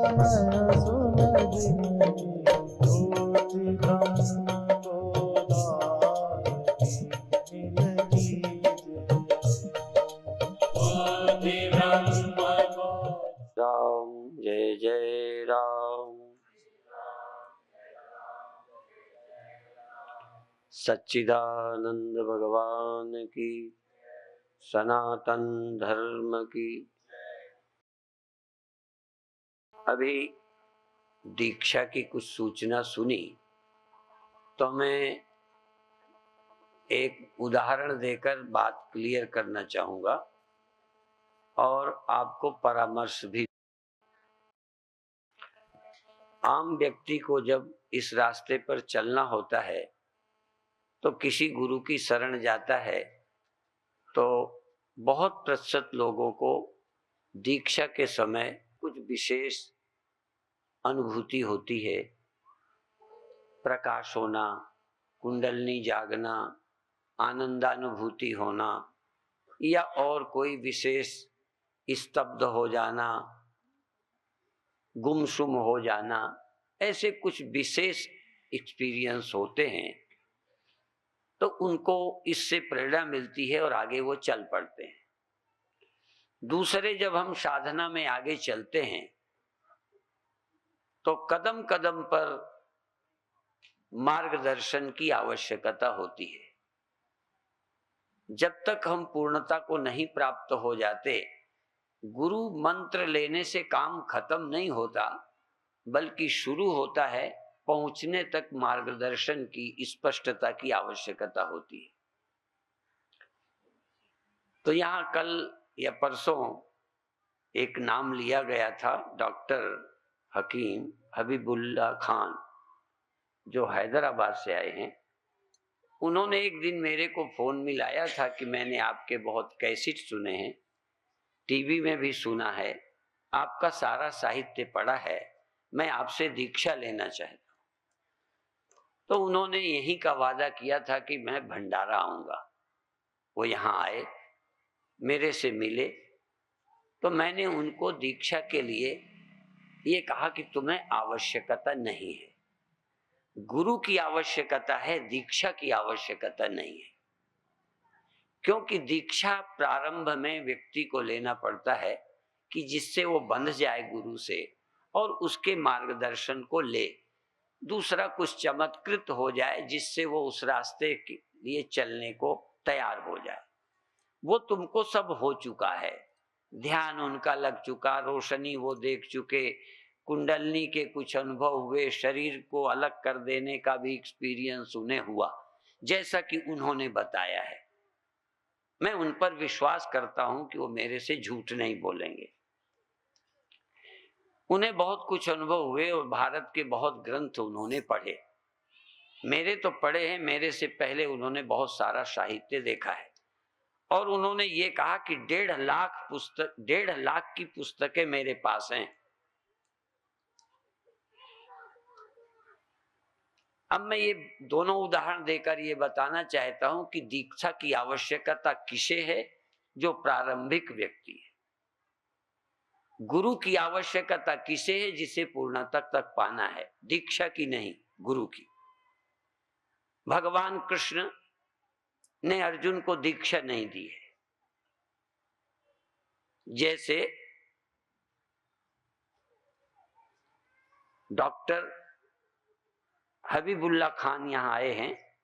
मैं सुलझ गई, ज्योति ब्रह्म गोदान की मिल कीजिए। ज्योति ब्रह्म राम जय जय राम। सच्चिदानंद भगवान की, सनातन धर्म की। अभी दीक्षा की कुछ सूचना सुनी तो मैं एक उदाहरण देकर बात क्लियर करना चाहूंगा और आपको परामर्श भी। आम व्यक्ति को जब इस रास्ते पर चलना होता है तो किसी गुरु की शरण जाता है तो बहुत प्रतिशत लोगों को दीक्षा के समय कुछ विशेष अनुभूति होती है। प्रकाश होना, कुंडलनी जागना, आनंदानुभूति होना या और कोई विशेष स्तब्ध हो जाना, गुमसुम हो जाना, ऐसे कुछ विशेष एक्सपीरियंस होते हैं तो उनको इससे प्रेरणा मिलती है और आगे वो चल पड़ते हैं। दूसरे, जब हम साधना में आगे चलते हैं तो कदम कदम पर मार्गदर्शन की आवश्यकता होती है। जब तक हम पूर्णता को नहीं प्राप्त हो जाते, गुरु मंत्र लेने से काम खत्म नहीं होता, बल्कि शुरू होता है। पहुंचने तक मार्गदर्शन की स्पष्टता की आवश्यकता होती है। तो यहां कल या परसों एक नाम लिया गया था, डॉक्टर हकीम हबीबुल्ला खान, जो हैदराबाद से आए हैं। उन्होंने एक दिन मेरे को फोन मिलाया था कि मैंने आपके बहुत कैसेट सुने हैं, टीवी में भी सुना है, आपका सारा साहित्य पढ़ा है, मैं आपसे दीक्षा लेना चाहता हूं। तो उन्होंने यही का वादा किया था कि मैं भंडारा आऊंगा। वो यहाँ आए, मेरे से मिले, तो मैंने उनको दीक्षा के लिए ये कहा कि तुम्हें आवश्यकता नहीं है, गुरु की आवश्यकता है, दीक्षा की आवश्यकता नहीं है। क्योंकि दीक्षा प्रारंभ में व्यक्ति को लेना पड़ता है कि जिससे वो बंध जाए गुरु से और उसके मार्गदर्शन को ले। दूसरा, कुछ चमत्कृत हो जाए जिससे वो उस रास्ते के लिए चलने को तैयार हो जाए। वो तुमको सब हो चुका है, ध्यान उनका लग चुका, रोशनी वो देख चुके, कुंडलनी के कुछ अनुभव हुए, शरीर को अलग कर देने का भी एक्सपीरियंस उन्हें हुआ, जैसा कि उन्होंने बताया है। मैं उन पर विश्वास करता हूं कि वो मेरे से झूठ नहीं बोलेंगे। उन्हें बहुत कुछ अनुभव हुए और भारत के बहुत ग्रंथ उन्होंने पढ़े। मेरे तो पढ़े हैं, मेरे से पहले उन्होंने बहुत सारा साहित्य देखा है। और उन्होंने ये कहा कि 1.5 लाख की पुस्तकें मेरे पास हैं। अब मैं ये दोनों उदाहरण देकर ये बताना चाहता हूं कि दीक्षा की आवश्यकता किसे है? जो प्रारंभिक व्यक्ति है। गुरु की आवश्यकता किसे है? जिसे पूर्णता तक पाना है। दीक्षा की नहीं, गुरु की। भगवान कृष्ण ने अर्जुन को दीक्षा नहीं दी है। जैसे डॉक्टर हबीबुल्ला खान यहां आए हैं,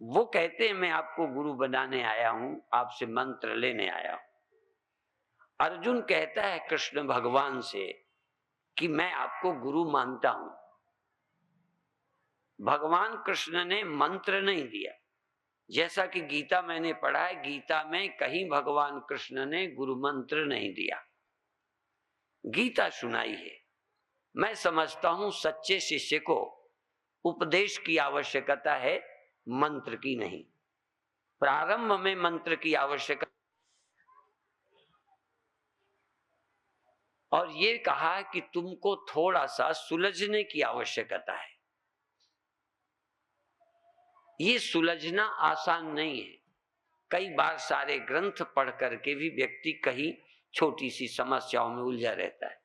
वो कहते हैं मैं आपको गुरु बनाने आया हूं, आपसे मंत्र लेने आया हूं। अर्जुन कहता है कृष्ण भगवान से कि मैं आपको गुरु मानता हूं। भगवान कृष्ण ने मंत्र नहीं दिया। जैसा कि गीता मैंने पढ़ा है, गीता में कहीं भगवान कृष्ण ने गुरु मंत्र नहीं दिया। गीता सुनाई है। मैं समझता हूं सच्चे शिष्य को उपदेश की आवश्यकता है, मंत्र की नहीं। प्रारंभ में मंत्र की आवश्यकता, और ये कहा कि तुमको थोड़ा सा सुलझने की आवश्यकता है। ये सुलझना आसान नहीं है। कई बार सारे ग्रंथ पढ़ करके भी व्यक्ति कहीं छोटी सी समस्याओं में उलझा रहता है।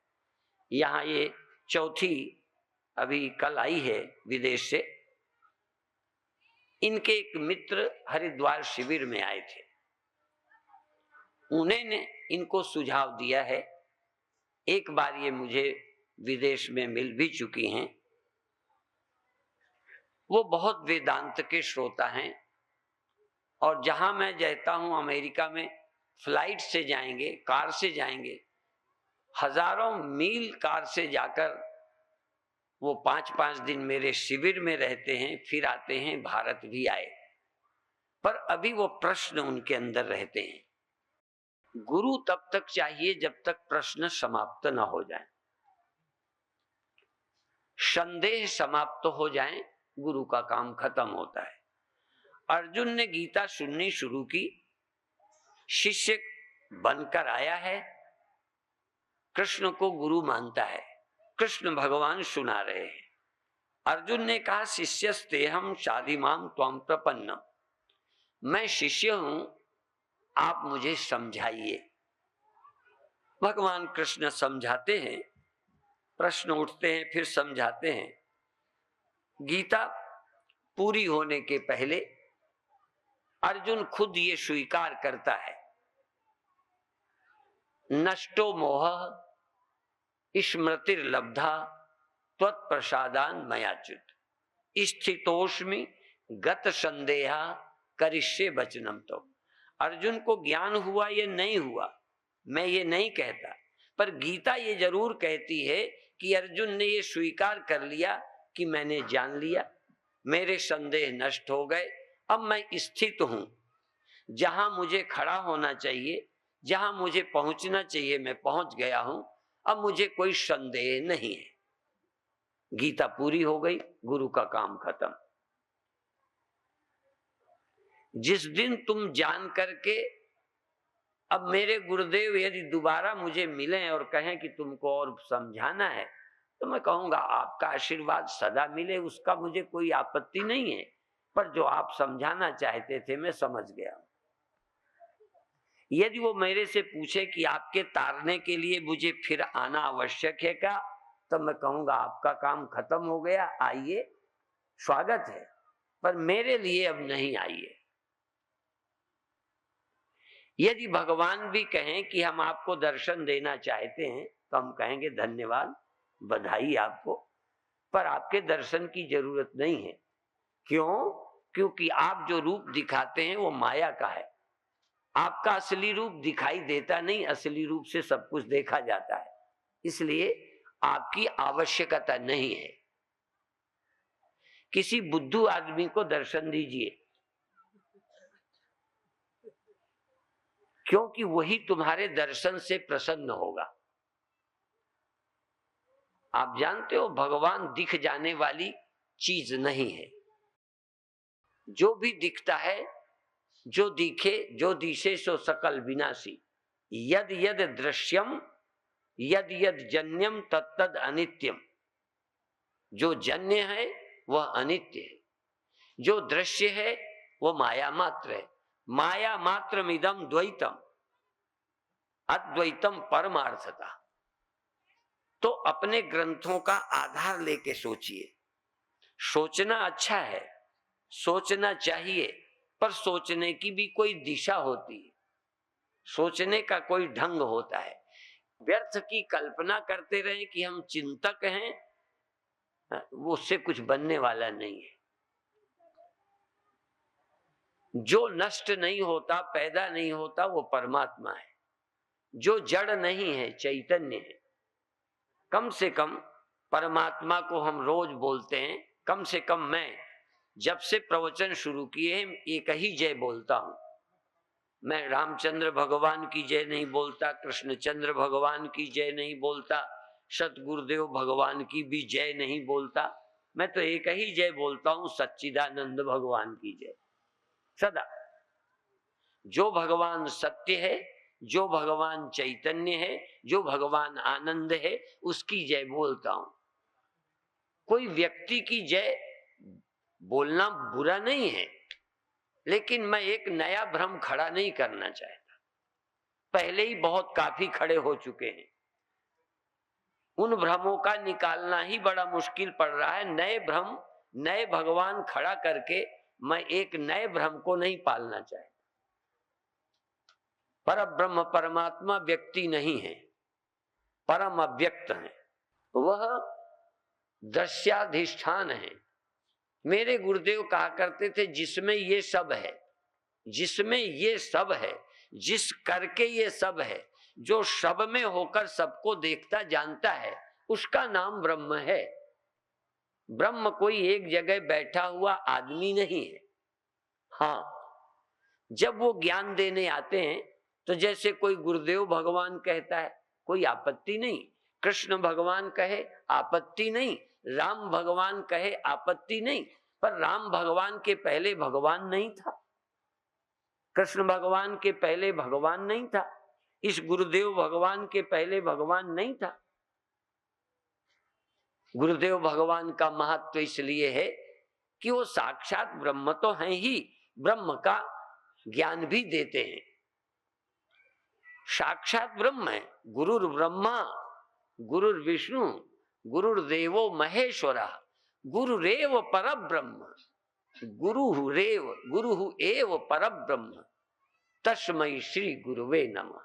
यहाँ ये चौथी अभी कल आई है विदेश से। इनके एक मित्र हरिद्वार शिविर में आए थे। उन्होंने इनको सुझाव दिया है, एक बार ये मुझे विदेश में मिल भी चुकी हैं। वो बहुत वेदांत के श्रोता हैं और जहां मैं रहता हूं अमेरिका में, फ्लाइट से जाएंगे, कार से जाएंगे, हजारों मील कार से जाकर वो 5-5 दिन मेरे शिविर में रहते हैं, फिर आते हैं, भारत भी आए। पर अभी वो प्रश्न उनके अंदर रहते हैं। गुरु तब तक चाहिए जब तक प्रश्न समाप्त न हो जाए, संदेह समाप्त हो जाए, गुरु का काम खत्म होता है। अर्जुन ने गीता सुननी शुरू की, शिष्य बनकर आया है, कृष्ण को गुरु मानता है, कृष्ण भगवान सुना रहे हैं। अर्जुन ने कहा, शिष्यस्तेहं शाधिमाम त्वं प्रपन्नम, मैं शिष्य हूं, आप मुझे समझाइए। भगवान कृष्ण समझाते हैं, प्रश्न उठते हैं, फिर समझाते हैं। गीता पूरी होने के पहले अर्जुन खुद ये स्वीकार करता है, नष्टो मोह स्मृतिर्लब्धा त्वत्प्रसादान मयाच्युत स्थितोस्मि गत संदेहा करिष्ये वचनम। तो अर्जुन को ज्ञान हुआ ये नहीं हुआ, मैं ये नहीं कहता, पर गीता ये जरूर कहती है कि अर्जुन ने ये स्वीकार कर लिया कि मैंने जान लिया, मेरे संदेह नष्ट हो गए, अब मैं स्थित हूं, जहां मुझे खड़ा होना चाहिए, जहां मुझे पहुंचना चाहिए, मैं पहुंच गया हूं, अब मुझे कोई संदेह नहीं है। गीता पूरी हो गई, गुरु का काम खत्म। जिस दिन तुम जान करके अब मेरे गुरुदेव यदि दोबारा मुझे मिलें और कहें कि तुमको और समझाना है, तो मैं कहूंगा आपका आशीर्वाद सदा मिले, उसका मुझे कोई आपत्ति नहीं है, पर जो आप समझाना चाहते थे मैं समझ गया। यदि वो मेरे से पूछे कि आपके तारने के लिए मुझे फिर आना आवश्यक है क्या, तब मैं कहूंगा आपका काम खत्म हो गया, आइए, स्वागत है, पर मेरे लिए अब नहीं आइए। यदि भगवान भी कहें कि हम आपको दर्शन देना चाहते हैं, तो हम कहेंगे धन्यवाद, बधाई आपको, पर आपके दर्शन की जरूरत नहीं है। क्यों? क्योंकि आप जो रूप दिखाते हैं वो माया का है, आपका असली रूप दिखाई देता नहीं, असली रूप से सब कुछ देखा जाता है, इसलिए आपकी आवश्यकता नहीं है। किसी बुद्धू आदमी को दर्शन दीजिए, क्योंकि वही तुम्हारे दर्शन से प्रसन्न होगा। आप जानते हो भगवान दिख जाने वाली चीज नहीं है, जो भी दिखता है, जो दिखे, जो दिशे सो सकल विनाशी, यद यद दृश्यम यद यद जन्यम तत्तद अनित्यम। जो जन्य है वह अनित्य है, जो दृश्य है वो माया मात्र है। माया मात्रमिदं द्वैतम अद्वैतम परमार्थता। तो अपने ग्रंथों का आधार लेके सोचिए। सोचना अच्छा है, सोचना चाहिए, पर सोचने की भी कोई दिशा होती है, सोचने का कोई ढंग होता है। व्यर्थ की कल्पना करते रहे कि हम चिंतक हैं, वो उससे कुछ बनने वाला नहीं है। जो नष्ट नहीं होता, पैदा नहीं होता, वो परमात्मा है। जो जड़ नहीं है, चैतन्य है। कम से कम परमात्मा को हम रोज बोलते हैं, कम से कम मैं जब से प्रवचन शुरू किए एक ही जय बोलता हूं। मैं रामचंद्र भगवान की जय नहीं बोलता, कृष्णचंद्र भगवान की जय नहीं बोलता, सतगुरुदेव भगवान की भी जय नहीं बोलता, मैं तो एक ही जय बोलता हूं, सच्चिदानंद भगवान की जय। सदा जो भगवान सत्य है, जो भगवान चैतन्य है, जो भगवान आनंद है, उसकी जय बोलता हूं। कोई व्यक्ति की जय बोलना बुरा नहीं है, लेकिन मैं एक नया भ्रम खड़ा नहीं करना चाहता, पहले ही बहुत काफी खड़े हो चुके हैं। उन भ्रमों का निकालना ही बड़ा मुश्किल पड़ रहा है। नए भ्रम, नए भगवान खड़ा करके मैं एक नए भ्रम को नहीं पालना चाहता। पर ब्रह्म परमात्मा व्यक्ति नहीं है, परम अव्यक्त है, वह दृश्याधिष्ठान है। मेरे गुरुदेव कहा करते थे, जिसमें ये सब है, जिसमें ये सब है, जिस करके ये सब है, जो सब में होकर सबको देखता जानता है, उसका नाम ब्रह्म है। ब्रह्म कोई एक जगह बैठा हुआ आदमी नहीं है। हाँ, जब वो ज्ञान देने आते हैं तो जैसे कोई गुरुदेव भगवान कहता है, कोई आपत्ति नहीं, कृष्ण भगवान कहे आपत्ति नहीं, राम भगवान कहे आपत्ति नहीं, पर राम भगवान के पहले भगवान नहीं था, कृष्ण भगवान के पहले भगवान नहीं था, इस गुरुदेव भगवान के पहले भगवान नहीं था। गुरुदेव भगवान का महत्व इसलिए है कि वो साक्षात ब्रह्म तो हैं ही, ब्रह्म का ज्ञान भी देते हैं। साक्षात ब्रह्म है। गुरुर ब्रह्मा गुरुर विष्णु गुरुर्देवो महेश्वरा गुरुरेव परब्रह्म गुरु एव परब्रह्म तस्मै श्री गुरुवे नमः।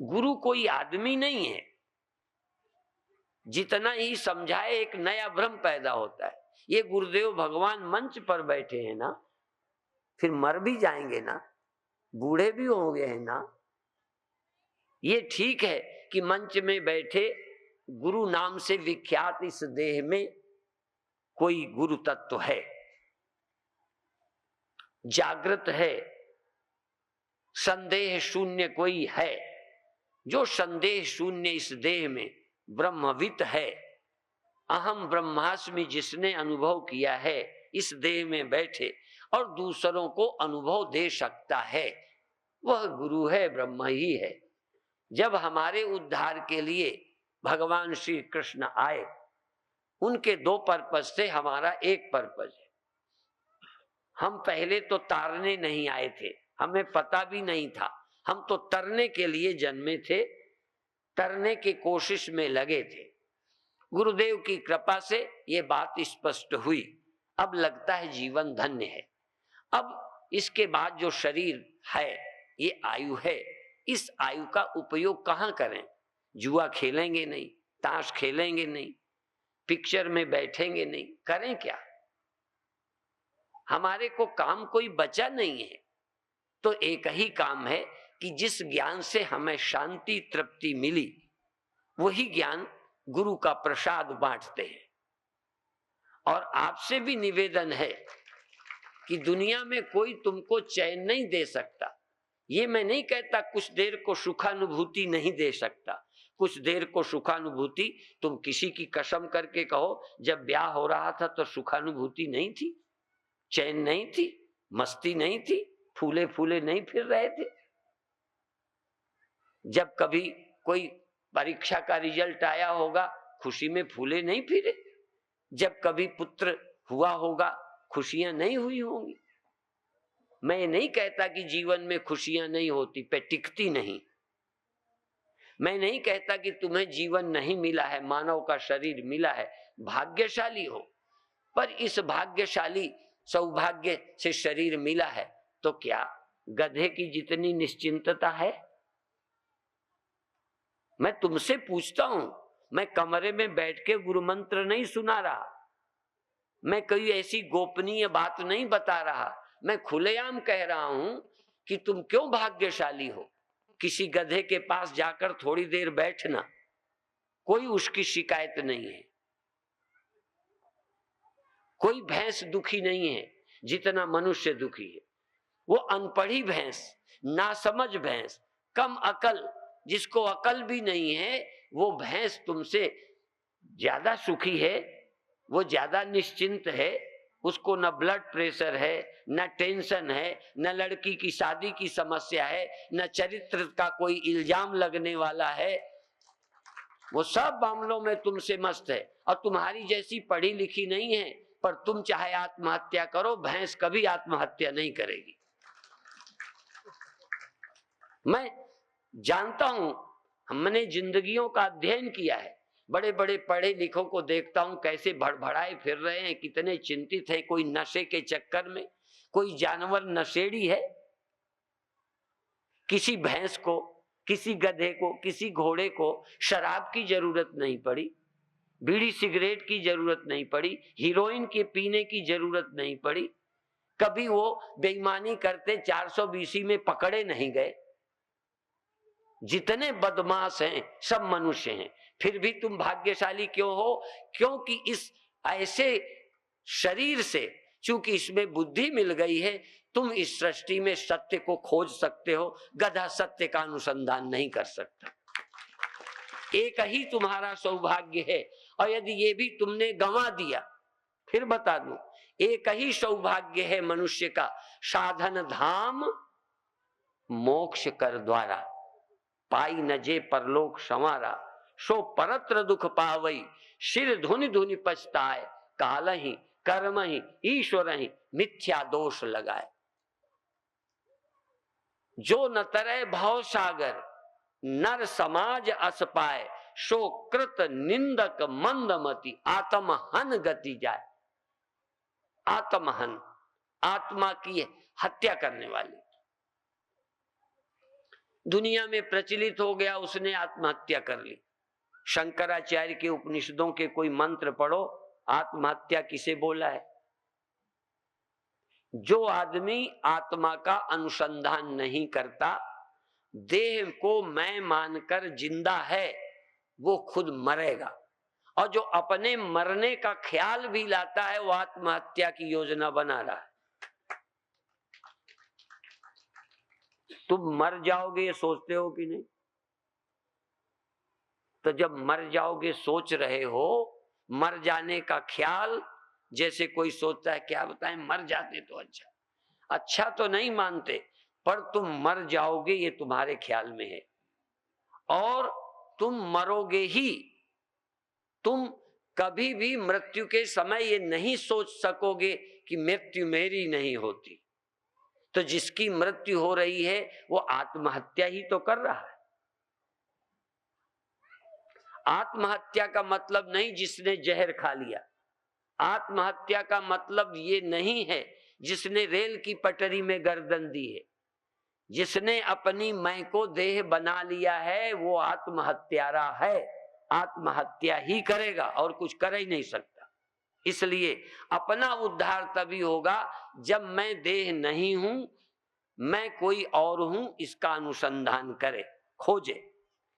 गुरु कोई आदमी नहीं है। जितना ही समझाए एक नया भ्रम पैदा होता है। ये गुरुदेव भगवान मंच पर बैठे हैं ना, फिर मर भी जाएंगे ना, बूढ़े भी हो गए हैं ना। ये ठीक है कि मंच में बैठे गुरु नाम से विख्यात इस देह में कोई गुरु तत्व है, जागृत है, संदेह शून्य कोई है। जो संदेह शून्य इस देह में ब्रह्मवित है, अहम ब्रह्मास्मि जिसने अनुभव किया है, इस देह में बैठे और दूसरों को अनुभव दे सकता है, वह गुरु है, ब्रह्म ही है। जब हमारे उद्धार के लिए भगवान श्री कृष्ण आए, उनके दो पर्पज थे, हमारा एक पर्पज है। हम पहले तो तारने नहीं आए थे, हमें पता भी नहीं था, हम तो तरने के लिए जन्मे थे, तरने की कोशिश में लगे थे। गुरुदेव की कृपा से ये बात स्पष्ट हुई। अब लगता है जीवन धन्य है। अब इसके बाद जो शरीर है, ये आयु है, इस आयु का उपयोग कहाँ करें? जुआ खेलेंगे नहीं, ताश खेलेंगे नहीं, पिक्चर में बैठेंगे नहीं, करें क्या? हमारे को काम कोई बचा नहीं है। तो एक ही काम है कि जिस ज्ञान से हमें शांति तृप्ति मिली, वही ज्ञान गुरु का प्रसाद बांटते हैं। और आपसे भी निवेदन है कि दुनिया में कोई तुमको चैन नहीं दे सकता। ये मैं नहीं कहता कुछ देर को सुखानुभूति नहीं दे सकता। कुछ देर को सुखानुभूति तुम किसी की कसम करके कहो, जब ब्याह हो रहा था तो सुखानुभूति नहीं थी, चैन नहीं थी, मस्ती नहीं थी, फूले फूले नहीं फिर रहे थे। जब कभी कोई परीक्षा का रिजल्ट आया होगा, खुशी में फूले नहीं फिरे। जब कभी पुत्र हुआ होगा, खुशियां नहीं हुई होंगी। मैं ये नहीं कहता कि जीवन में खुशियां नहीं होती, पे टिकती नहीं। मैं नहीं कहता कि तुम्हें जीवन नहीं मिला है, मानव का शरीर मिला है, भाग्यशाली हो। पर इस भाग्यशाली सौभाग्य से शरीर मिला है तो क्या गधे की जितनी निश्चिंतता है? मैं तुमसे पूछता हूं, मैं कमरे में बैठ के गुरु मंत्र नहीं सुना रहा, मैं कोई ऐसी गोपनीय बात नहीं बता रहा, मैं खुलेआम कह रहा हूं कि तुम क्यों भाग्यशाली हो। किसी गधे के पास जाकर थोड़ी देर बैठना, कोई उसकी शिकायत नहीं है। कोई भैंस दुखी नहीं है जितना मनुष्य दुखी है। वो अनपढ़ी भैंस, नासमझ भैंस, कम अकल, जिसको अकल भी नहीं है, वो भैंस तुमसे ज्यादा सुखी है, वो ज्यादा निश्चिंत है। उसको न ब्लड प्रेशर है, न टेंशन है, न लड़की की शादी की समस्या है, न चरित्र का कोई इल्जाम लगने वाला है। वो सब मामलों में तुमसे मस्त है। और तुम्हारी जैसी पढ़ी लिखी नहीं है, पर तुम चाहे आत्महत्या करो, भैंस कभी आत्महत्या नहीं करेगी। मैं जानता हूं, हमने जिंदगियों का अध्ययन किया है। बड़े बड़े पढ़े लिखों को देखता हूं कैसे भड़बड़ाए फिर रहे हैं, कितने चिंतित हैं, कोई नशे के चक्कर में, कोई जानवर नशेड़ी है। किसी भैंस को, किसी गधे को, किसी घोड़े को शराब की जरूरत नहीं पड़ी, बीड़ी सिगरेट की जरूरत नहीं पड़ी, हीरोइन के पीने की जरूरत नहीं पड़ी, कभी वो बेईमानी करते 420 में पकड़े नहीं गए। जितने बदमाश हैं सब मनुष्य हैं, फिर भी तुम भाग्यशाली क्यों हो? क्योंकि इस ऐसे शरीर से, चूंकि इसमें बुद्धि मिल गई है, तुम इस सृष्टि में सत्य को खोज सकते हो। गधा सत्य का अनुसंधान नहीं कर सकता। एक ही तुम्हारा सौभाग्य है, और यदि ये भी तुमने गंवा दिया, फिर बता दूं, एक ही सौभाग्य है मनुष्य का, साधन धाम मोक्ष कर द्वारा, पाई न जे परलोक संवारा, सो परत्र दुख पावई, सिर धुनि धुनि पछताए, काल ही कर्म ही ईश्वर ही मिथ्या दोष लगाए। जो न तरे भव सागर, नर समाज अस पाए, सो कृत निंदक मंदमति, आत्महन गति जाए। आत्महन, आत्मा की हत्या करने वाली। दुनिया में प्रचलित हो गया, उसने आत्महत्या कर ली। शंकराचार्य के उपनिषदों के कोई मंत्र पढ़ो, आत्महत्या किसे बोला है? जो आदमी आत्मा का अनुसंधान नहीं करता, देह को मैं मानकर जिंदा है, वो खुद मरेगा। और जो अपने मरने का ख्याल भी लाता है, वो आत्महत्या की योजना बना रहा है। तुम मर जाओगे ये सोचते हो कि नहीं? तो जब मर जाओगे सोच रहे हो, मर जाने का ख्याल, जैसे कोई सोचता है क्या बताएं मर जाते तो अच्छा, अच्छा तो नहीं मानते, पर तुम मर जाओगे ये तुम्हारे ख्याल में है, और तुम मरोगे ही। तुम कभी भी मृत्यु के समय ये नहीं सोच सकोगे कि मृत्यु मेरी नहीं होती। तो जिसकी मृत्यु हो रही है वो आत्महत्या ही तो कर रहा है। आत्महत्या का मतलब नहीं जिसने जहर खा लिया, आत्महत्या का मतलब ये नहीं है जिसने रेल की पटरी में गर्दन दी है। जिसने अपनी मैं को देह बना लिया है वो आत्महत्यारा है, आत्महत्या ही करेगा और कुछ कर ही नहीं सकता। इसलिए अपना उद्धार तभी होगा जब मैं देह नहीं हूं, मैं कोई और हूं, इसका अनुसंधान करे, खोजे।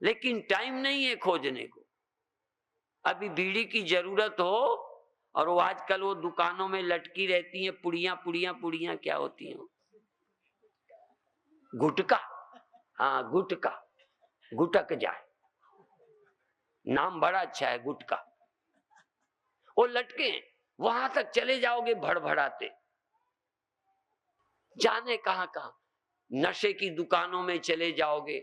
लेकिन टाइम नहीं है खोजने को। अभी बीड़ी की जरूरत हो, और वो आजकल वो दुकानों में लटकी रहती हैं पुड़ियां पुड़ियां पुड़ियां, क्या होती हैं? गुटका। हाँ गुटका, गुटक जाए, नाम बड़ा अच्छा है गुटका। वो लटके, वहां तक चले जाओगे भड़भड़ाते, जाने कहां कहां। नशे की दुकानों में चले जाओगे,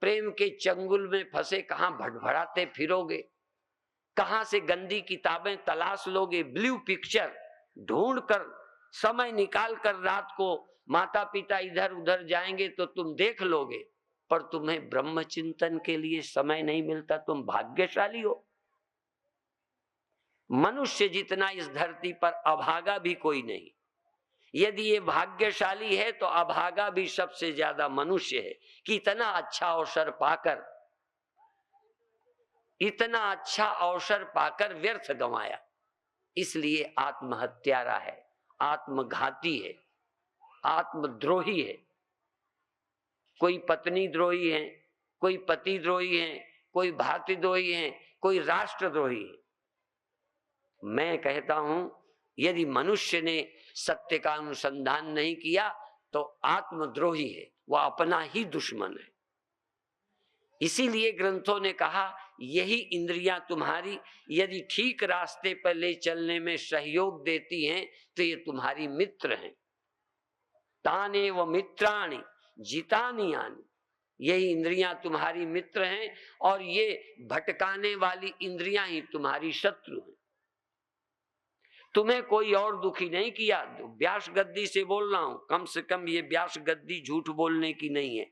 प्रेम के चंगुल में फंसे कहां भड़भड़ाते फिरोगे। कहां से गंदी किताबें तलाश लोगे, ब्लू पिक्चर ढूंढ कर, समय निकाल कर रात को माता पिता इधर उधर जाएंगे तो तुम देख लोगे, पर तुम्हें ब्रह्म चिंतन के लिए समय नहीं मिलता। तुम भाग्यशाली हो। मनुष्य जितना इस धरती पर अभागा भी कोई नहीं। यदि ये भाग्यशाली है तो अभागा भी सबसे ज्यादा मनुष्य है कि इतना अच्छा अवसर पाकर, इतना अच्छा अवसर पाकर व्यर्थ गंवाया। इसलिए आत्महत्यारा है, आत्मघाती है, आत्मद्रोही है। कोई पत्नी द्रोही है, कोई पति द्रोही है, कोई भातृद्रोही है, कोई राष्ट्रद्रोही है। मैं कहता हूं यदि मनुष्य ने सत्य का अनुसंधान नहीं किया तो आत्मद्रोही है, वह अपना ही दुश्मन है। इसीलिए ग्रंथों ने कहा यही इंद्रियां तुम्हारी यदि ठीक रास्ते पर ले चलने में सहयोग देती हैं तो ये तुम्हारी मित्र हैं। ताने व मित्राणि जितानि यानि, यही इंद्रियां तुम्हारी मित्र हैं और ये भटकाने वाली इंद्रियां ही तुम्हारी शत्रु हैं। तुम्हें कोई और दुखी नहीं किया। व्यास गद्दी से बोल रहा हूं, कम से कम ये व्यास गद्दी झूठ बोलने की नहीं है।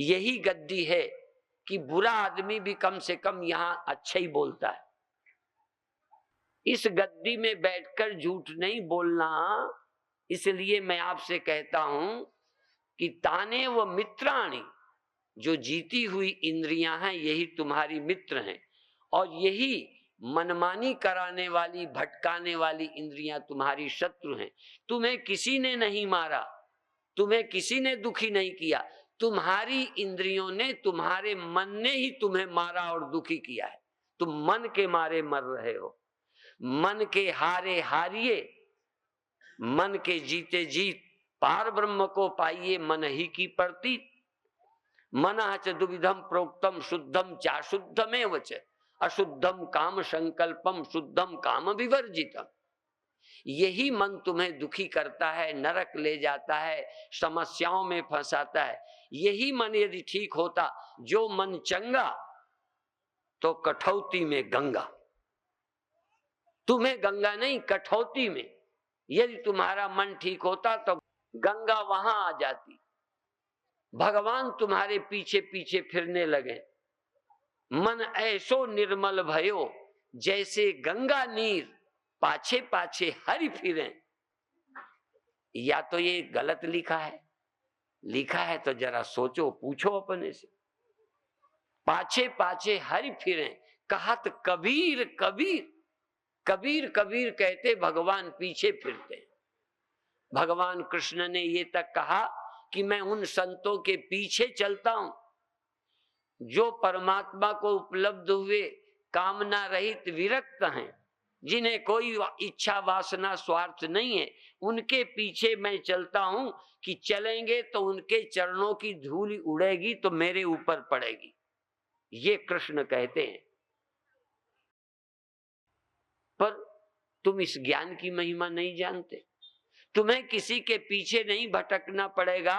यही गद्दी है कि बुरा आदमी भी कम से कम यहां अच्छा ही बोलता है। इस गद्दी में बैठकर झूठ नहीं बोलना। इसलिए मैं आपसे कहता हूं कि ताने व मित्राणी, जो जीती हुई इंद्रियां हैं यही तुम्हारी मित्र हैं, और यही मनमानी कराने वाली, भटकाने वाली इंद्रियां तुम्हारी शत्रु हैं। तुम्हें किसी ने नहीं मारा, तुम्हें किसी ने दुखी नहीं किया, तुम्हारी इंद्रियों ने, तुम्हारे मन ने ही तुम्हें मारा और दुखी किया है। तुम मन के मारे मर रहे हो। मन के हारे हारिए, मन के जीते जीत, पार ब्रह्म को पाइए मन ही की प्रतीत। मनः च दुविधम प्रोक्तम शुद्धम चाशुद्धमेव च, अशुद्धम काम संकल्पम शुद्धम काम विवर्जितम। यही मन तुम्हें दुखी करता है, नरक ले जाता है, समस्याओं में फंसाता है। यही मन यदि ठीक होता, जो मन चंगा तो कठौती में गंगा, तुम्हें गंगा नहीं कठौती में। यदि तुम्हारा मन ठीक होता तो गंगा वहां आ जाती। भगवान तुम्हारे पीछे पीछे फिरने लगे। मन ऐसो निर्मल भयो, जैसे गंगा नीर पाछे पाछे हरि फिरे। या तो ये गलत लिखा है, लिखा है तो जरा सोचो, पूछो अपने से। पाछे पाछे हरि फिरे, कहत कबीर कबीर। कबीर कबीर कहते भगवान पीछे फिरते। भगवान कृष्ण ने ये तक कहा कि मैं उन संतों के पीछे चलता हूं जो परमात्मा को उपलब्ध हुए, कामना रहित विरक्त हैं, जिन्हें कोई इच्छा वासना स्वार्थ नहीं है। उनके पीछे मैं चलता हूं कि चलेंगे तो उनके चरणों की धूल उड़ेगी तो मेरे ऊपर पड़ेगी। ये कृष्ण कहते हैं। पर तुम इस ज्ञान की महिमा नहीं जानते। तुम्हें किसी के पीछे नहीं भटकना पड़ेगा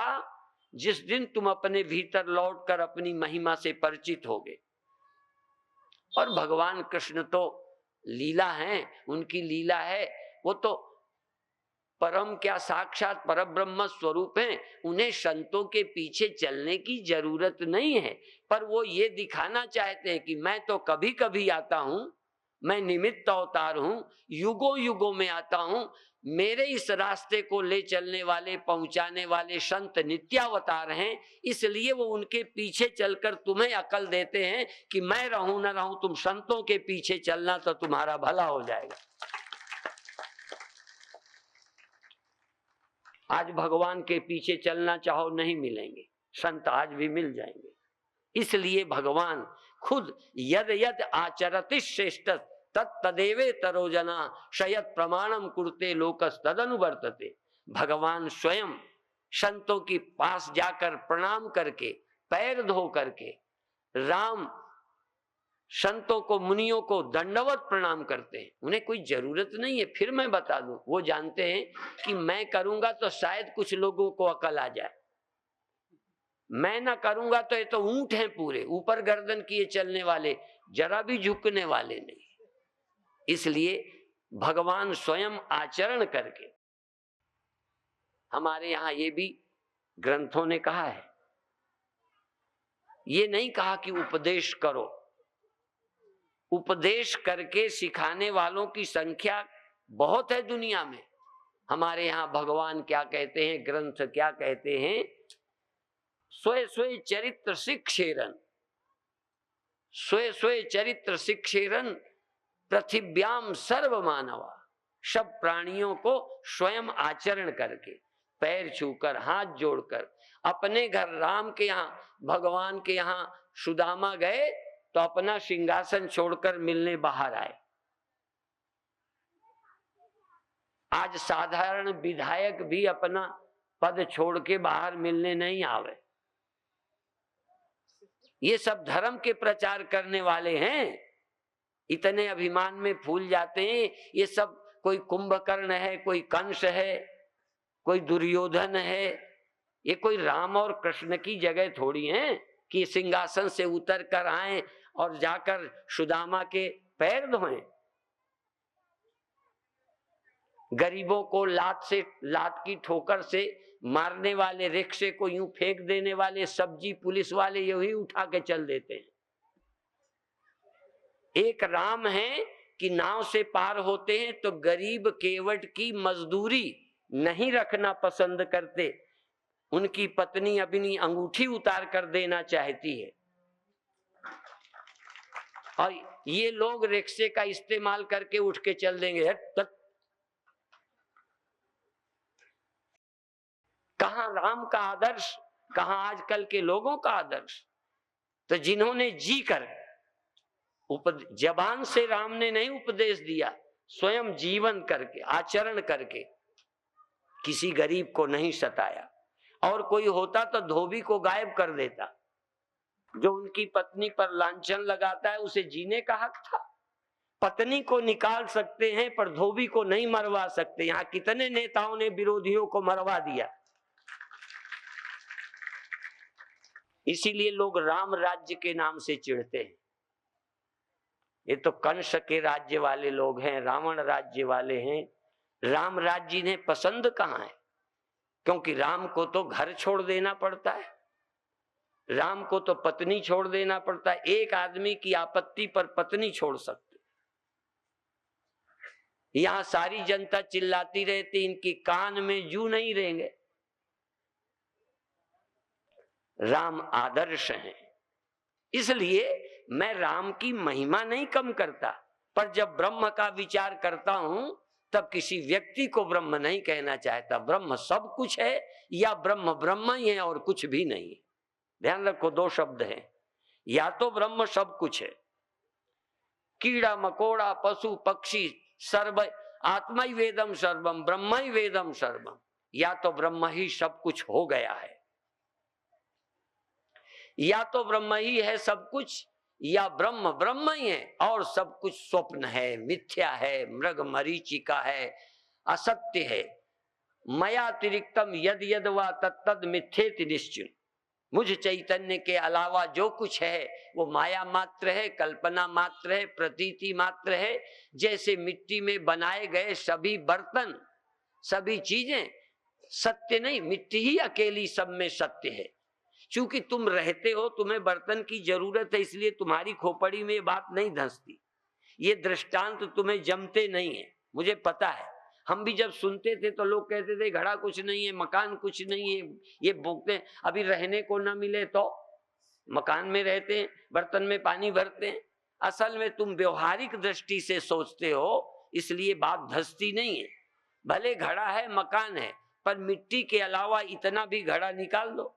जिस दिन तुम अपने भीतर लौटकर अपनी महिमा से परिचित होगे। और भगवान कृष्ण तो लीला है, उनकी लीला है, वो तो परम क्या साक्षात परब्रह्म स्वरूप हैं। उन्हें संतों के पीछे चलने की जरूरत नहीं है, पर वो ये दिखाना चाहते हैं कि मैं तो कभी कभी आता हूं, मैं निमित्त अवतार हूं, युगों युगों में आता हूं। मेरे इस रास्ते को ले चलने वाले, पहुंचाने वाले संत नित्यावतार हैं। इसलिए वो उनके पीछे चलकर तुम्हें अकल देते हैं कि मैं रहूं न रहूं, तुम संतों के पीछे चलना तो तुम्हारा भला हो जाएगा। आज भगवान के पीछे चलना चाहो नहीं मिलेंगे, संत आज भी मिल जाएंगे। इसलिए भगवान खुद यद यद आचरति श्रेष्ठ तत्तदेवे तरोजना शयत प्रमाणम कुरुते लोकस तदनुवर्तते। भगवान स्वयं संतों के पास जाकर प्रणाम करके, पैर धो करके, राम संतों को, मुनियों को दंडवत प्रणाम करते हैं। उन्हें कोई जरूरत नहीं है। फिर मैं बता दूं, वो जानते हैं कि मैं करूंगा तो शायद कुछ लोगों को अकल आ जाए, मैं ना करूंगा तो ये तो ऊंट हैं पूरे, ऊपर गर्दन किए चलने वाले, जरा भी झुकने वाले नहीं। इसलिए भगवान स्वयं आचरण करके, हमारे यहां ये भी ग्रंथों ने कहा है, ये नहीं कहा कि उपदेश करो। उपदेश करके सिखाने वालों की संख्या बहुत है दुनिया में। हमारे यहां भगवान क्या कहते हैं, ग्रंथ क्या कहते हैं, स्वय स्वय चरित्र शिक्षेरन, स्वय स्वय चरित्र शिक्षेरन पृथिव्याम सर्व मानवा। सब प्राणियों को स्वयं आचरण करके, पैर छूकर, हाथ जोड़कर, अपने घर राम के यहाँ, भगवान के यहाँ सुदामा गए तो अपना सिंहासन छोड़कर मिलने बाहर आए। आज साधारण विधायक भी अपना पद छोड़ के बाहर मिलने नहीं आवे। ये सब धर्म के प्रचार करने वाले हैं, इतने अभिमान में फूल जाते हैं। ये सब कोई कुंभकर्ण है, कोई कंस है, कोई दुर्योधन है। ये कोई राम और कृष्ण की जगह थोड़ी है कि सिंहासन से उतर कर आए और जाकर सुदामा के पैर धोएं। गरीबों को लात की ठोकर से मारने वाले, रिक्शे को यूं फेंक देने वाले, सब्जी पुलिस वाले यही उठा के चल देते हैं। एक राम है कि नाव से पार होते हैं तो गरीब केवट की मजदूरी नहीं रखना पसंद करते, उनकी पत्नी अपनी अंगूठी उतार कर देना चाहती है, और ये लोग रिक्शे का इस्तेमाल करके उठ के चल देंगे। हट तक कहां राम का आदर्श, कहां आजकल के लोगों का आदर्श। तो जिन्होंने जी कर जबान से राम ने नहीं उपदेश दिया, स्वयं जीवन करके, आचरण करके किसी गरीब को नहीं सताया, और कोई होता तो धोबी को गायब कर देता। जो उनकी पत्नी पर लांछन लगाता है उसे जीने का हक था। पत्नी को निकाल सकते हैं पर धोबी को नहीं मरवा सकते। यहाँ कितने नेताओं ने विरोधियों को मरवा दिया। इसीलिए लोग राम राज्य के नाम से चिढ़ते हैं। ये तो कंस के राज्य वाले लोग हैं, रावण राज्य वाले हैं। राम राज्य इन्हें पसंद कहां है, क्योंकि राम को तो घर छोड़ देना पड़ता है, राम को तो पत्नी छोड़ देना पड़ता है। एक आदमी की आपत्ति पर पत्नी छोड़ सकते। यहां सारी जनता चिल्लाती रहती, इनकी कान में जू नहीं रहेंगे। राम आदर्श हैं, इसलिए मैं राम की महिमा नहीं कम करता, पर जब ब्रह्म का विचार करता हूं तब किसी व्यक्ति को ब्रह्म नहीं कहना चाहता। ब्रह्म सब कुछ है या ब्रह्म ब्रह्म ही है और कुछ भी नहीं है। ध्यान रखो, दो शब्द हैं, या तो ब्रह्म सब कुछ है, कीड़ा मकोड़ा पशु पक्षी सर्व आत्मा ही वेदम सर्वम, ब्रह्म ही वेदम सर्वम, या तो ब्रह्म ही सब कुछ हो गया है, या तो ब्रह्म ही है सब कुछ, या ब्रह्म ब्रह्म ही है और सब कुछ स्वप्न है, मिथ्या है, मृग मरीचिका है, असत्य है। मयातिरिक्तम यद यद वा तत्तद मिथ्येति निश्चय। मुझ चैतन्य के अलावा जो कुछ है वो माया मात्र है, कल्पना मात्र है, प्रतीति मात्र है। जैसे मिट्टी में बनाए गए सभी बर्तन, सभी चीजें सत्य नहीं, मिट्टी ही अकेली सब में सत्य है। चूंकि तुम रहते हो, तुम्हें बर्तन की जरूरत है, इसलिए तुम्हारी खोपड़ी में बात नहीं धंसती। ये दृष्टांत तुम्हें जमते नहीं है, मुझे पता है। हम भी जब सुनते थे तो लोग कहते थे घड़ा कुछ नहीं है, मकान कुछ नहीं है, ये भोगते। अभी रहने को ना मिले तो मकान में रहते हैं, बर्तन में पानी भरते हैं। असल में तुम व्यवहारिक दृष्टि से सोचते हो, इसलिए बात धंसती नहीं है। भले घड़ा है, मकान है, पर मिट्टी के अलावा इतना भी घड़ा निकाल दो,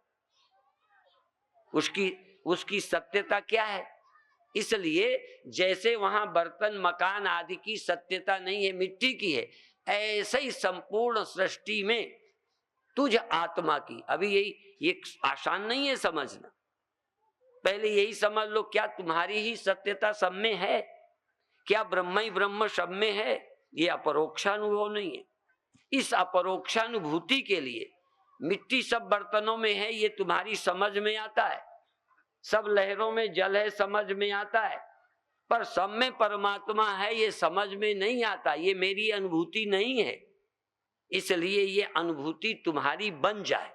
उसकी सत्यता क्या है। इसलिए जैसे वहां बर्तन मकान आदि की सत्यता नहीं है, मिट्टी की है, ऐसे ही संपूर्ण सृष्टि में तुझ आत्मा की, अभी ये आसान नहीं है समझना। पहले यही समझ लो, क्या तुम्हारी ही सत्यता सब में है? क्या ब्रह्म ही ब्रह्म सब में है? ये अपरोक्षानुभव नहीं है। इस अपरोक्षानुभूति के लिए मिट्टी सब बर्तनों में है, ये तुम्हारी समझ में आता है। सब लहरों में जल है, समझ में आता है, पर सब में परमात्मा है, ये समझ में नहीं आता। ये मेरी अनुभूति नहीं है, इसलिए ये अनुभूति तुम्हारी बन जाए,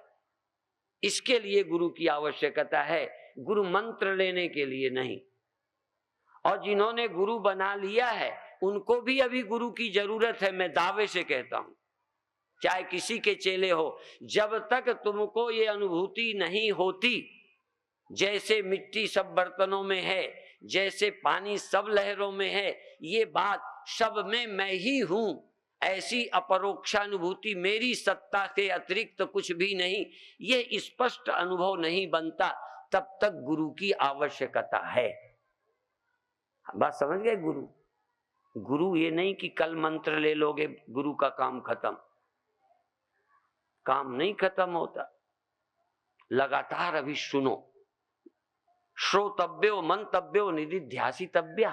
इसके लिए गुरु की आवश्यकता है, गुरु मंत्र लेने के लिए नहीं। और जिन्होंने गुरु बना लिया है उनको भी अभी गुरु की जरूरत है, मैं दावे से कहता हूं, चाहे किसी के चेले हो। जब तक तुमको ये अनुभूति नहीं होती, जैसे मिट्टी सब बर्तनों में है, जैसे पानी सब लहरों में है, ये बात सब में मैं ही हूं, ऐसी अपरोक्षानुभूति, मेरी सत्ता के अतिरिक्त कुछ भी नहीं, ये स्पष्ट अनुभव नहीं बनता, तब तक गुरु की आवश्यकता है। बात समझ गए? गुरु ये नहीं कि कल मंत्र ले लोगे गुरु का काम खत्म। काम नहीं खत्म होता, लगातार अभी सुनो। श्रोतव्यो मंतव्यो निधिध्यासितव्य,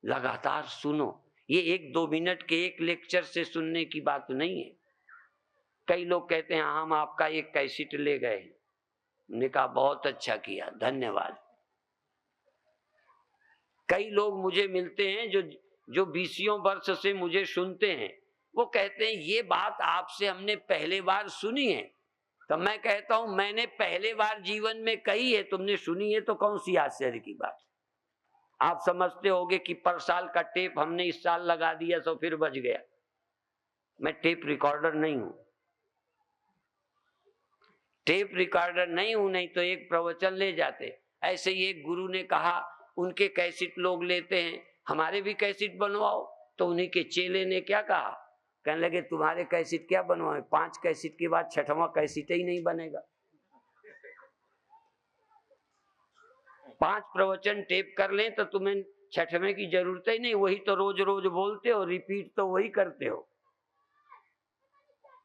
लगातार सुनो। ये 1-2 मिनट के एक लेक्चर से सुनने की बात नहीं है। कई लोग कहते हैं हम आपका एक कैसेट ले गए, ने कहा बहुत अच्छा किया, धन्यवाद। कई लोग मुझे मिलते हैं जो 20 वर्ष से मुझे सुनते हैं, वो कहते हैं ये बात आपसे हमने पहले बार सुनी है। तो मैं कहता हूं मैंने पहले बार जीवन में कही है, तुमने सुनी है तो कौन सी आश्चर्य की बात। आप समझते होगे कि पर साल का टेप हमने इस साल लगा दिया तो फिर बज गया। मैं टेप रिकॉर्डर नहीं हूं, टेप रिकॉर्डर नहीं हूं, नहीं तो एक प्रवचन ले जाते। ऐसे ही एक गुरु ने कहा उनके कैसेट लोग लेते हैं, हमारे भी कैसेट बनवाओ। तो उन्हीं के चेले ने क्या कहा, कहने लगे तुम्हारे कैसेट क्या बनवाए, 5 कैसेट के बाद 6वां कैसेट ही नहीं बनेगा। 5 प्रवचन टेप कर लें तो तुम्हें 6वें की जरूरत ही नहीं, वही तो रोज रोज बोलते हो, रिपीट तो वही करते हो।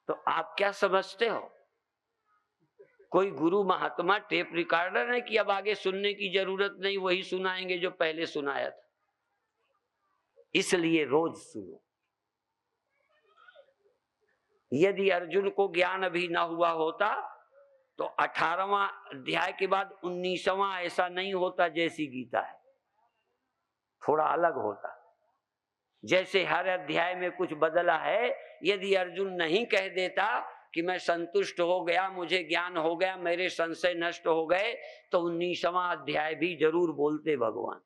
तो आप क्या समझते हो, कोई गुरु महात्मा टेप रिकॉर्डर है कि अब आगे सुनने की जरूरत नहीं, वही सुनाएंगे जो पहले सुनाया था। इसलिए रोज सुनो। यदि अर्जुन को ज्ञान अभी ना हुआ होता तो 18वां अध्याय के बाद 19वां ऐसा नहीं होता जैसी गीता है, थोड़ा अलग होता। जैसे हर अध्याय में कुछ बदला है, यदि अर्जुन नहीं कह देता कि मैं संतुष्ट हो गया, मुझे ज्ञान हो गया, मेरे संशय नष्ट हो गए, तो 19वां अध्याय भी जरूर बोलते भगवान।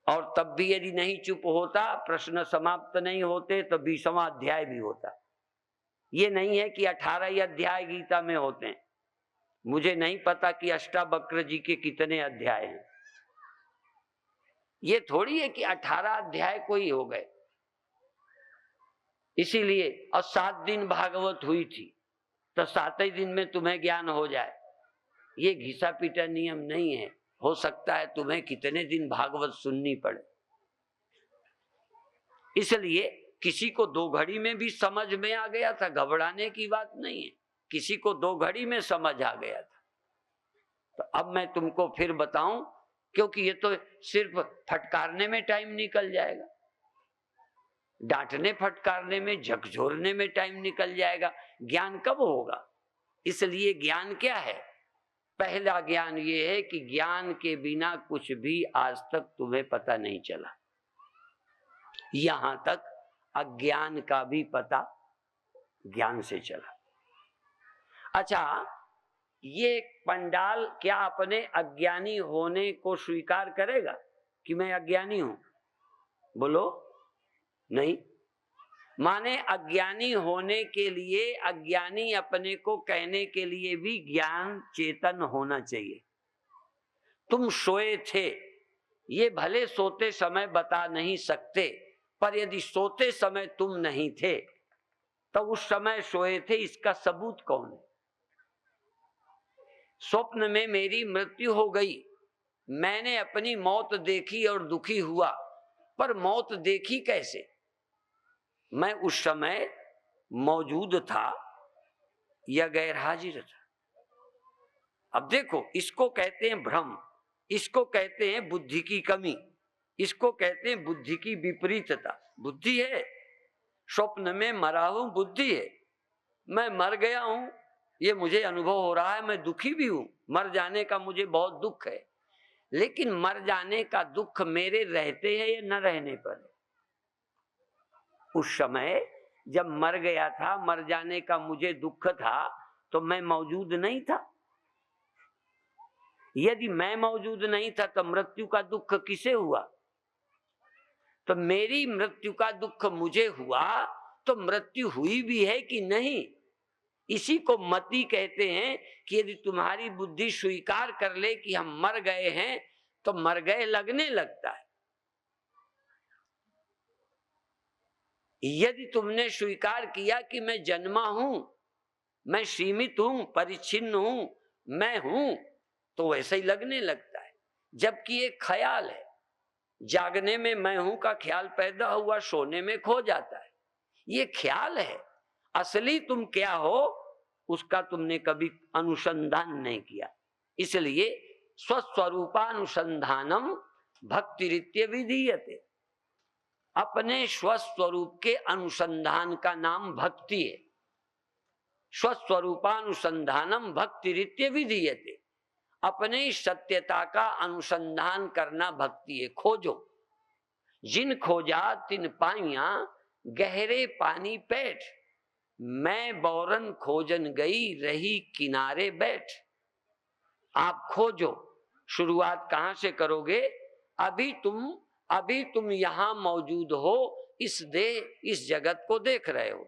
और तब भी यदि नहीं चुप होता, प्रश्न समाप्त नहीं होते, तो 20वां अध्याय भी होता। ये नहीं है कि 18 ही अध्याय गीता में होते हैं। मुझे नहीं पता कि अष्टावक्र जी के कितने अध्याय हैं। ये थोड़ी है कि 18 अध्याय कोई हो गए। इसीलिए और 7 दिन भागवत हुई थी तो 7 ही दिन में तुम्हें ज्ञान हो जाए, ये घिसा पीटा नियम नहीं है। हो सकता है तुम्हें कितने दिन भागवत सुननी पड़े। इसलिए किसी को 2 घड़ी में भी समझ में आ गया था, घबराने की बात नहीं है। किसी को 2 घड़ी में समझ आ गया था। तो अब मैं तुमको फिर बताऊं, क्योंकि ये तो सिर्फ फटकारने में टाइम निकल जाएगा, डांटने फटकारने में, झकझोरने में टाइम निकल जाएगा। ज्ञान कब होगा? इसलिए ज्ञान क्या है? पहला ज्ञान ये है कि ज्ञान के बिना कुछ भी आज तक तुम्हें पता नहीं चला। यहां तक अज्ञान का भी पता ज्ञान से चला। अच्छा, ये पंडाल क्या अपने अज्ञानी होने को स्वीकार करेगा कि मैं अज्ञानी हूं? बोलो नहीं। माने अज्ञानी होने के लिए, अज्ञानी अपने को कहने के लिए भी ज्ञान चेतन होना चाहिए। तुम सोए थे, ये भले सोते समय बता नहीं सकते, पर यदि सोते समय तुम नहीं थे तो उस समय सोए थे, इसका सबूत कौन है? स्वप्न में मेरी मृत्यु हो गई, मैंने अपनी मौत देखी और दुखी हुआ, पर मौत देखी कैसे? मैं उस समय मौजूद था या गैर हाजिर था? अब देखो, इसको कहते हैं भ्रम, इसको कहते हैं बुद्धि की कमी, इसको कहते हैं बुद्धि की विपरीतता। बुद्धि है, स्वप्न में मरा हूं, बुद्धि है। मैं मर गया हूं, ये मुझे अनुभव हो रहा है, मैं दुखी भी हूं, मर जाने का मुझे बहुत दुख है। लेकिन मर जाने का दुख मेरे रहते हैं या न रहने पर है? उस समय जब मर गया था, मर जाने का मुझे दुख था, तो मैं मौजूद नहीं था। यदि मैं मौजूद नहीं था तो मृत्यु का दुख किसे हुआ? तो मेरी मृत्यु का दुख मुझे हुआ, तो मृत्यु हुई भी है कि नहीं? इसी को मति कहते हैं कि यदि तुम्हारी बुद्धि स्वीकार कर ले कि हम मर गए हैं, तो मर गए लगने लगता है। यदि तुमने स्वीकार किया कि मैं जन्मा हूं, मैं सीमित हूं, परिच्छिन्न हूं, मैं हूं, तो वैसे ही लगने लगता है। जबकि एक ख्याल है, जागने में मैं हूं का ख्याल पैदा हुआ, सोने में खो जाता है। ये ख्याल है, असली तुम क्या हो उसका तुमने कभी अनुसंधान नहीं किया। इसलिए स्वस्वरूपानुसंधानम भक्तिरित्य विधीयते। अपने स्वस्वरूप के अनुसंधान का नाम भक्ति है। स्वस्वरूपानुसंधानम भक्तिरित्य विधीयते। अपने सत्यता का अनुसंधान करना भक्ति है। खोजो, जिन खोजा तिन पाइया, गहरे पानी पैठ, मैं बौरन खोजन गई रही किनारे बैठ। आप खोजो, शुरुआत कहां से करोगे? अभी तुम यहां मौजूद हो, इस देह इस जगत को देख रहे हो।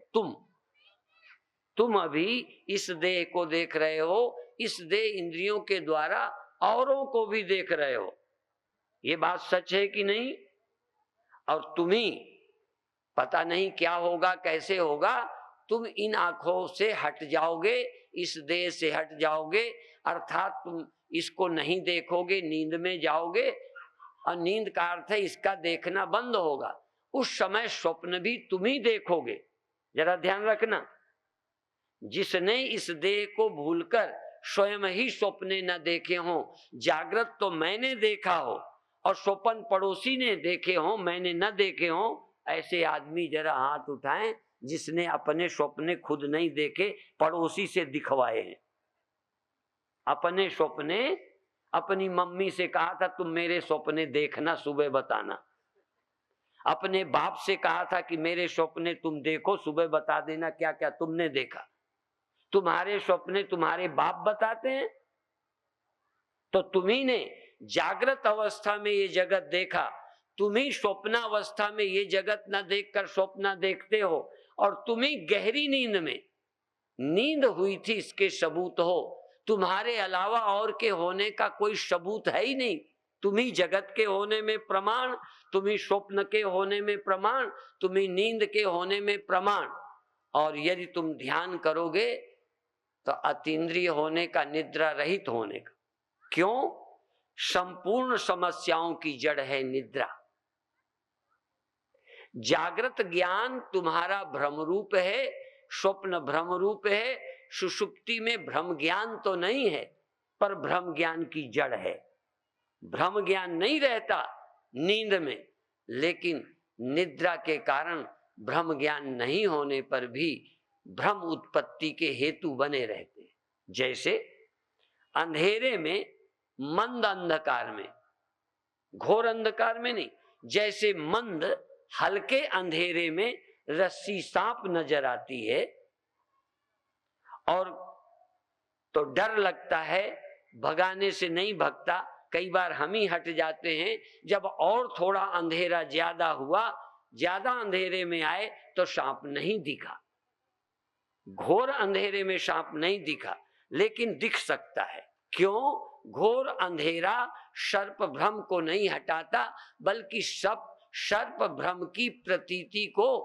तुम अभी इस देह को देख रहे हो, इस देह इंद्रियों के द्वारा औरों को भी देख रहे हो। ये बात सच है कि नहीं? और तुम्ही पता नहीं क्या होगा, कैसे होगा, तुम इन आंखों से हट जाओगे, इस देह से हट जाओगे, अर्थात तुम इसको नहीं देखोगे, नींद में जाओगे, और नींद का अर्थ है इसका देखना बंद होगा। उस समय स्वप्न भी तुम ही देखोगे। जरा ध्यान रखना, जिसने इस देह को भूलकर स्वयं ही स्वप्ने न देखे हों, जागृत तो मैंने देखा हो और स्वप्न पड़ोसी ने देखे हों, मैंने न देखे हों, ऐसे आदमी जरा हाथ उठाएं जिसने अपने स्वप्ने खुद नहीं देखे, पड़ोसी से दिखवाए हैं। अपने स्वप्ने अपनी मम्मी से कहा था तुम मेरे स्वप्ने देखना, सुबह बताना। अपने बाप से कहा था कि मेरे स्वप्ने तुम देखो, सुबह बता देना क्या क्या तुमने देखा। तुम्हारे स्वप्ने तुम्हारे बाप बताते हैं। तो तुम्ही ने जागृत अवस्था में ये जगत देखा, तुम्ही स्वप्नावस्था में ये जगत न देखकर स्वप्न देखते हो, और तुम्ही गहरी नींद में, नींद हुई थी इसके सबूत हो। तुम्हारे अलावा और के होने का कोई सबूत है ही नहीं। तुम्ही जगत के होने में प्रमाण, तुम्ही स्वप्न के होने में प्रमाण, तुम्ही नींद के होने में प्रमाण। और यदि तुम ध्यान करोगे तो अतीन्द्रिय होने का, निद्रा रहित होने का। क्यों? संपूर्ण समस्याओं की जड़ है निद्रा। जागृत ज्ञान तुम्हारा भ्रम रूप है, स्वप्न भ्रम रूप है, सुषुप्ति में भ्रम ज्ञान तो नहीं है, पर भ्रम ज्ञान की जड़ है। भ्रम ज्ञान नहीं रहता नींद में, लेकिन निद्रा के कारण भ्रम ज्ञान नहीं होने पर भी भ्रम उत्पत्ति के हेतु बने रहते हैं। जैसे अंधेरे में, मंद अंधकार में, घोर अंधकार में नहीं, जैसे मंद हल्के अंधेरे में रस्सी सांप नजर आती है और तो डर लगता है, भगाने से नहीं भगता, कई बार हम ही हट जाते हैं। जब और थोड़ा अंधेरा ज्यादा हुआ, ज्यादा अंधेरे में आए तो सांप नहीं दिखा। घोर अंधेरे में सांप नहीं दिखा, लेकिन दिख सकता है। क्यों? घोर अंधेरा सर्प भ्रम को नहीं हटाता, बल्कि सर्प भ्रम की प्रतीति को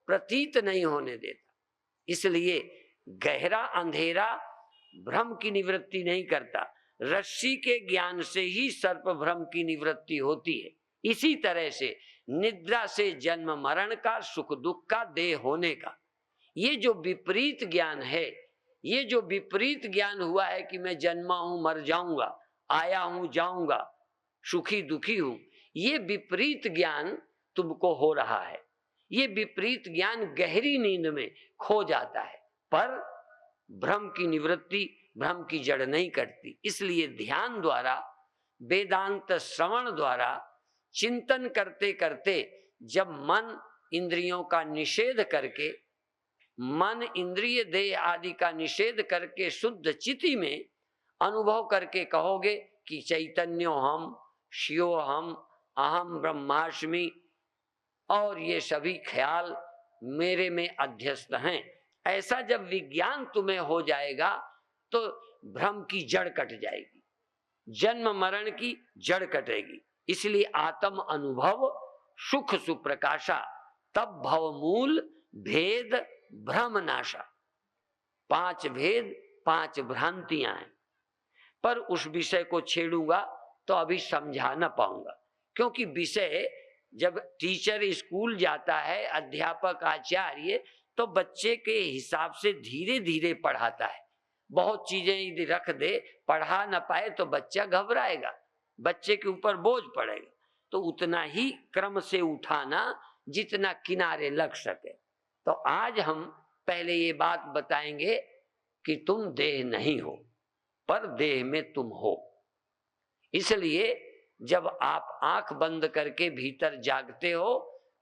प्रतीत नहीं होने देता। इसलिए गहरा अंधेरा भ्रम की निवृत्ति नहीं करता। रस्सी के ज्ञान से ही सर्प भ्रम की निवृत्ति होती है। इसी तरह से निद्रा से जन्म मरण का, सुख दुख का, देह होने का, ये जो विपरीत ज्ञान है, ये जो विपरीत ज्ञान हुआ है कि मैं जन्मा हूं मर जाऊंगा, आया हूं जाऊंगा, सुखी दुखी हूं, ये विपरीत ज्ञान तुमको हो रहा है। ये विपरीत ज्ञान गहरी नींद में खो जाता है, पर भ्रम की निवृत्ति, भ्रम की जड़ नहीं कटती। इसलिए ध्यान द्वारा, वेदांत श्रवण द्वारा, चिंतन करते करते जब मन इंद्रियों का निषेध करके, मन इंद्रिय देह आदि का निषेध करके शुद्ध चिति में अनुभव करके कहोगे कि चैतन्यो हम, शियो हम, अहम ब्रह्मास्मि, और ये सभी ख्याल मेरे में अध्यस्त हैं, ऐसा जब विज्ञान तुम्हें हो जाएगा तो भ्रम की जड़ कट जाएगी, जन्म मरण की जड़ कटेगी। इसलिए आत्म अनुभव सुख सुप्रकाशा, तब भव मूल भेद भ्रम नाशा। 5 भेद, 5 भ्रांतियां हैं, पर उस विषय को छेड़ूंगा तो अभी समझा ना पाऊंगा, क्योंकि विषय जब टीचर स्कूल जाता है, अध्यापक आचार्य, तो बच्चे के हिसाब से धीरे धीरे पढ़ाता है। बहुत चीजें यदि रख दे, पढ़ा ना पाए तो बच्चा घबराएगा, बच्चे के ऊपर बोझ पड़ेगा। तो उतना ही क्रम से उठाना जितना किनारे लग सके। तो आज हम पहले ये बात बताएंगे कि तुम देह नहीं हो, पर देह में तुम हो। इसलिए जब आप आंख बंद करके भीतर जागते हो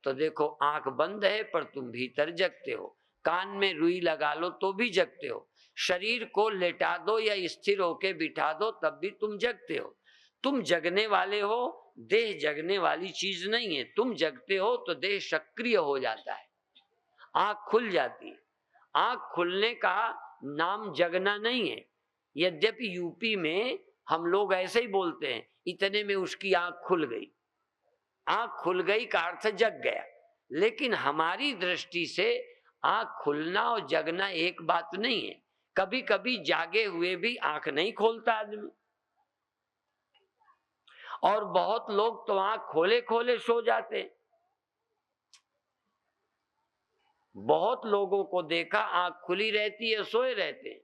तो देखो आंख बंद है पर तुम भीतर जगते हो, कान में रुई लगा लो तो भी जगते हो, शरीर को लेटा दो या स्थिर होके बिठा दो तब भी तुम जगते हो। तुम जगने वाले हो, देह जगने वाली चीज नहीं है। तुम जगते हो तो देह सक्रिय हो जाता है, आंख खुल जाती है। आंख खुलने का नाम जगना नहीं है। यद्यपि यूपी में हम लोग ऐसे ही बोलते हैं, इतने में उसकी आंख खुल गई। आंख खुल गई का अर्थ जग गया, लेकिन हमारी दृष्टि से आंख खुलना और जगना एक बात नहीं है। कभी कभी जागे हुए भी आंख नहीं खोलता आदमी, और बहुत लोग तो आंख खोले खोले सो जाते हैं। बहुत लोगों को देखा आंख खुली रहती है, सोए रहते हैं।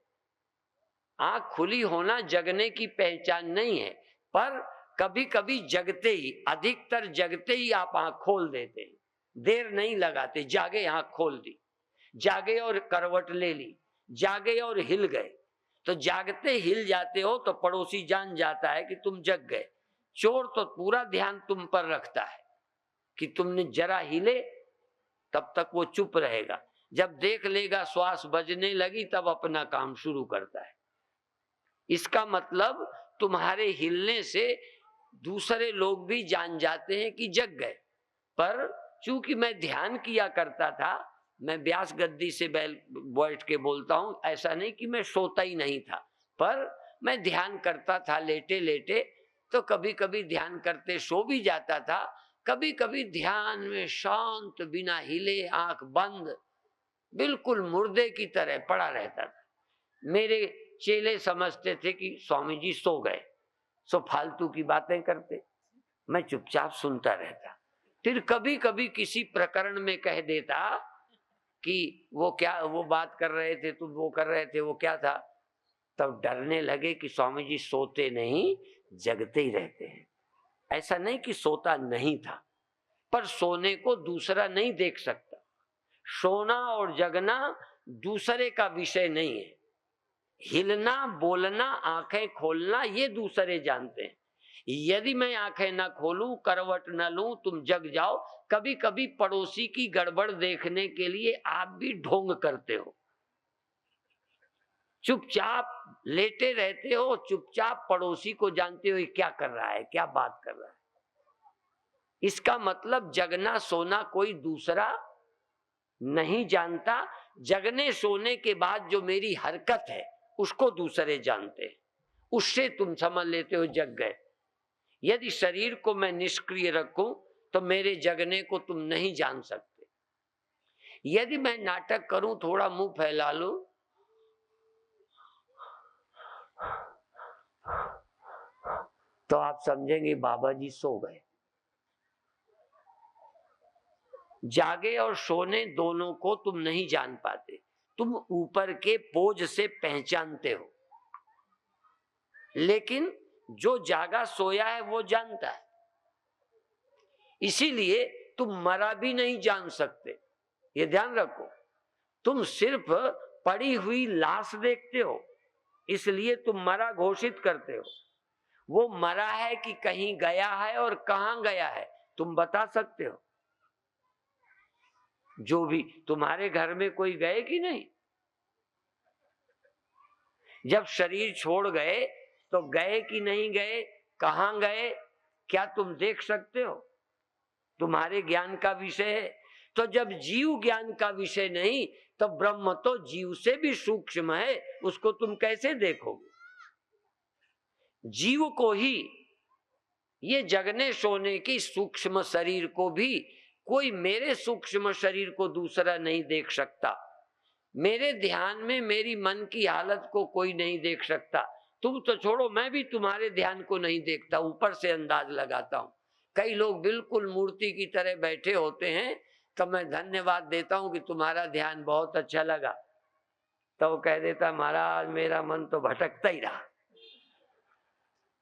आंख खुली होना जगने की पहचान नहीं है, पर कभी कभी जगते ही, अधिकतर जगते ही आप आंख खोल देते हैं, देर नहीं लगाते। जागे आंख खोल दी, जागे और करवट ले ली, जागे और हिल गए। तो जागते हिल जाते हो तो पड़ोसी जान जाता है कि तुम जग गए। चोर तो पूरा ध्यान तुम पर रखता है कि तुमने जरा हिले, तब तक वो चुप रहेगा। जब देख लेगा श्वास बजने लगी तब अपना काम शुरू करता है। इसका मतलब तुम्हारे हिलने से दूसरे लोग भी जान जाते हैं कि जग गए। पर चूंकि मैं ध्यान किया करता था, मैं व्यास गद्दी से बैठ के बोलता हूं, ऐसा नहीं कि मैं सोता ही नहीं था, पर मैं ध्यान करता था लेटे लेटे। तो कभी कभी ध्यान करते सो भी जाता था, कभी कभी ध्यान में शांत बिना हिले, आंख बंद, बिल्कुल मुर्दे की तरह पड़ा रहता था। मेरे चेले समझते थे कि स्वामी जी सो गए, सो फालतू की बातें करते। मैं चुपचाप सुनता रहता। फिर कभी कभी किसी प्रकरण में कह देता कि वो क्या, वो बात कर रहे थे, तुम वो कर रहे थे, वो क्या था, तब डरने लगे कि स्वामी जी सोते नहीं, जगते ही रहते हैं। ऐसा नहीं कि सोता नहीं था, पर सोने को दूसरा नहीं देख सकता। सोना और जगना दूसरे का विषय नहीं है। हिलना, बोलना, आंखें खोलना ये दूसरे जानते हैं। यदि मैं आंखें ना खोलूं, करवट न लूं, तुम जग जाओ। कभी कभी पड़ोसी की गड़बड़ देखने के लिए आप भी ढोंग करते हो, चुपचाप लेटे रहते हो, चुपचाप पड़ोसी को जानते हो ये क्या कर रहा है, क्या बात कर रहा है। इसका मतलब जगना सोना कोई दूसरा नहीं जानता। जगने सोने के बाद जो मेरी हरकत है उसको दूसरे जानते हैं, उससे तुम समझ लेते हो जग गए। यदि शरीर को मैं निष्क्रिय रखूं तो मेरे जगने को तुम नहीं जान सकते। यदि मैं नाटक करूं, थोड़ा मुंह फैला लूं, तो आप समझेंगे बाबा जी सो गए। जागे और सोने दोनों को तुम नहीं जान पाते, तुम ऊपर के पोज से पहचानते हो, लेकिन जो जागा सोया है वो जानता है। इसीलिए तुम मरा भी नहीं जान सकते, ये ध्यान रखो। तुम सिर्फ पड़ी हुई लाश देखते हो, इसलिए तुम मरा घोषित करते हो। वो मरा है कि कहीं गया है और कहां गया है तुम बता सकते हो। जो भी तुम्हारे घर में कोई गए कि नहीं, जब शरीर छोड़ गए तो गए कि नहीं गए, कहां गए, क्या तुम देख सकते हो? तुम्हारे ज्ञान का विषय है। तो जब जीव ज्ञान का विषय नहीं, तो ब्रह्म तो जीव से भी सूक्ष्म है, उसको तुम कैसे देखोगे? जीव को ही, ये जगने सोने की सूक्ष्म शरीर को भी कोई मेरे सूक्ष्म शरीर को दूसरा नहीं देख सकता। मेरे ध्यान में मेरी मन की हालत को कोई नहीं देख सकता। तुम तो छोड़ो, मैं भी तुम्हारे ध्यान को नहीं देखता, ऊपर से अंदाज लगाता हूं। कई लोग बिल्कुल मूर्ति की तरह बैठे होते हैं, तो मैं धन्यवाद देता हूं कि तुम्हारा ध्यान बहुत अच्छा लगा, तो वो कह देता महाराज मेरा मन तो भटकता ही रहा,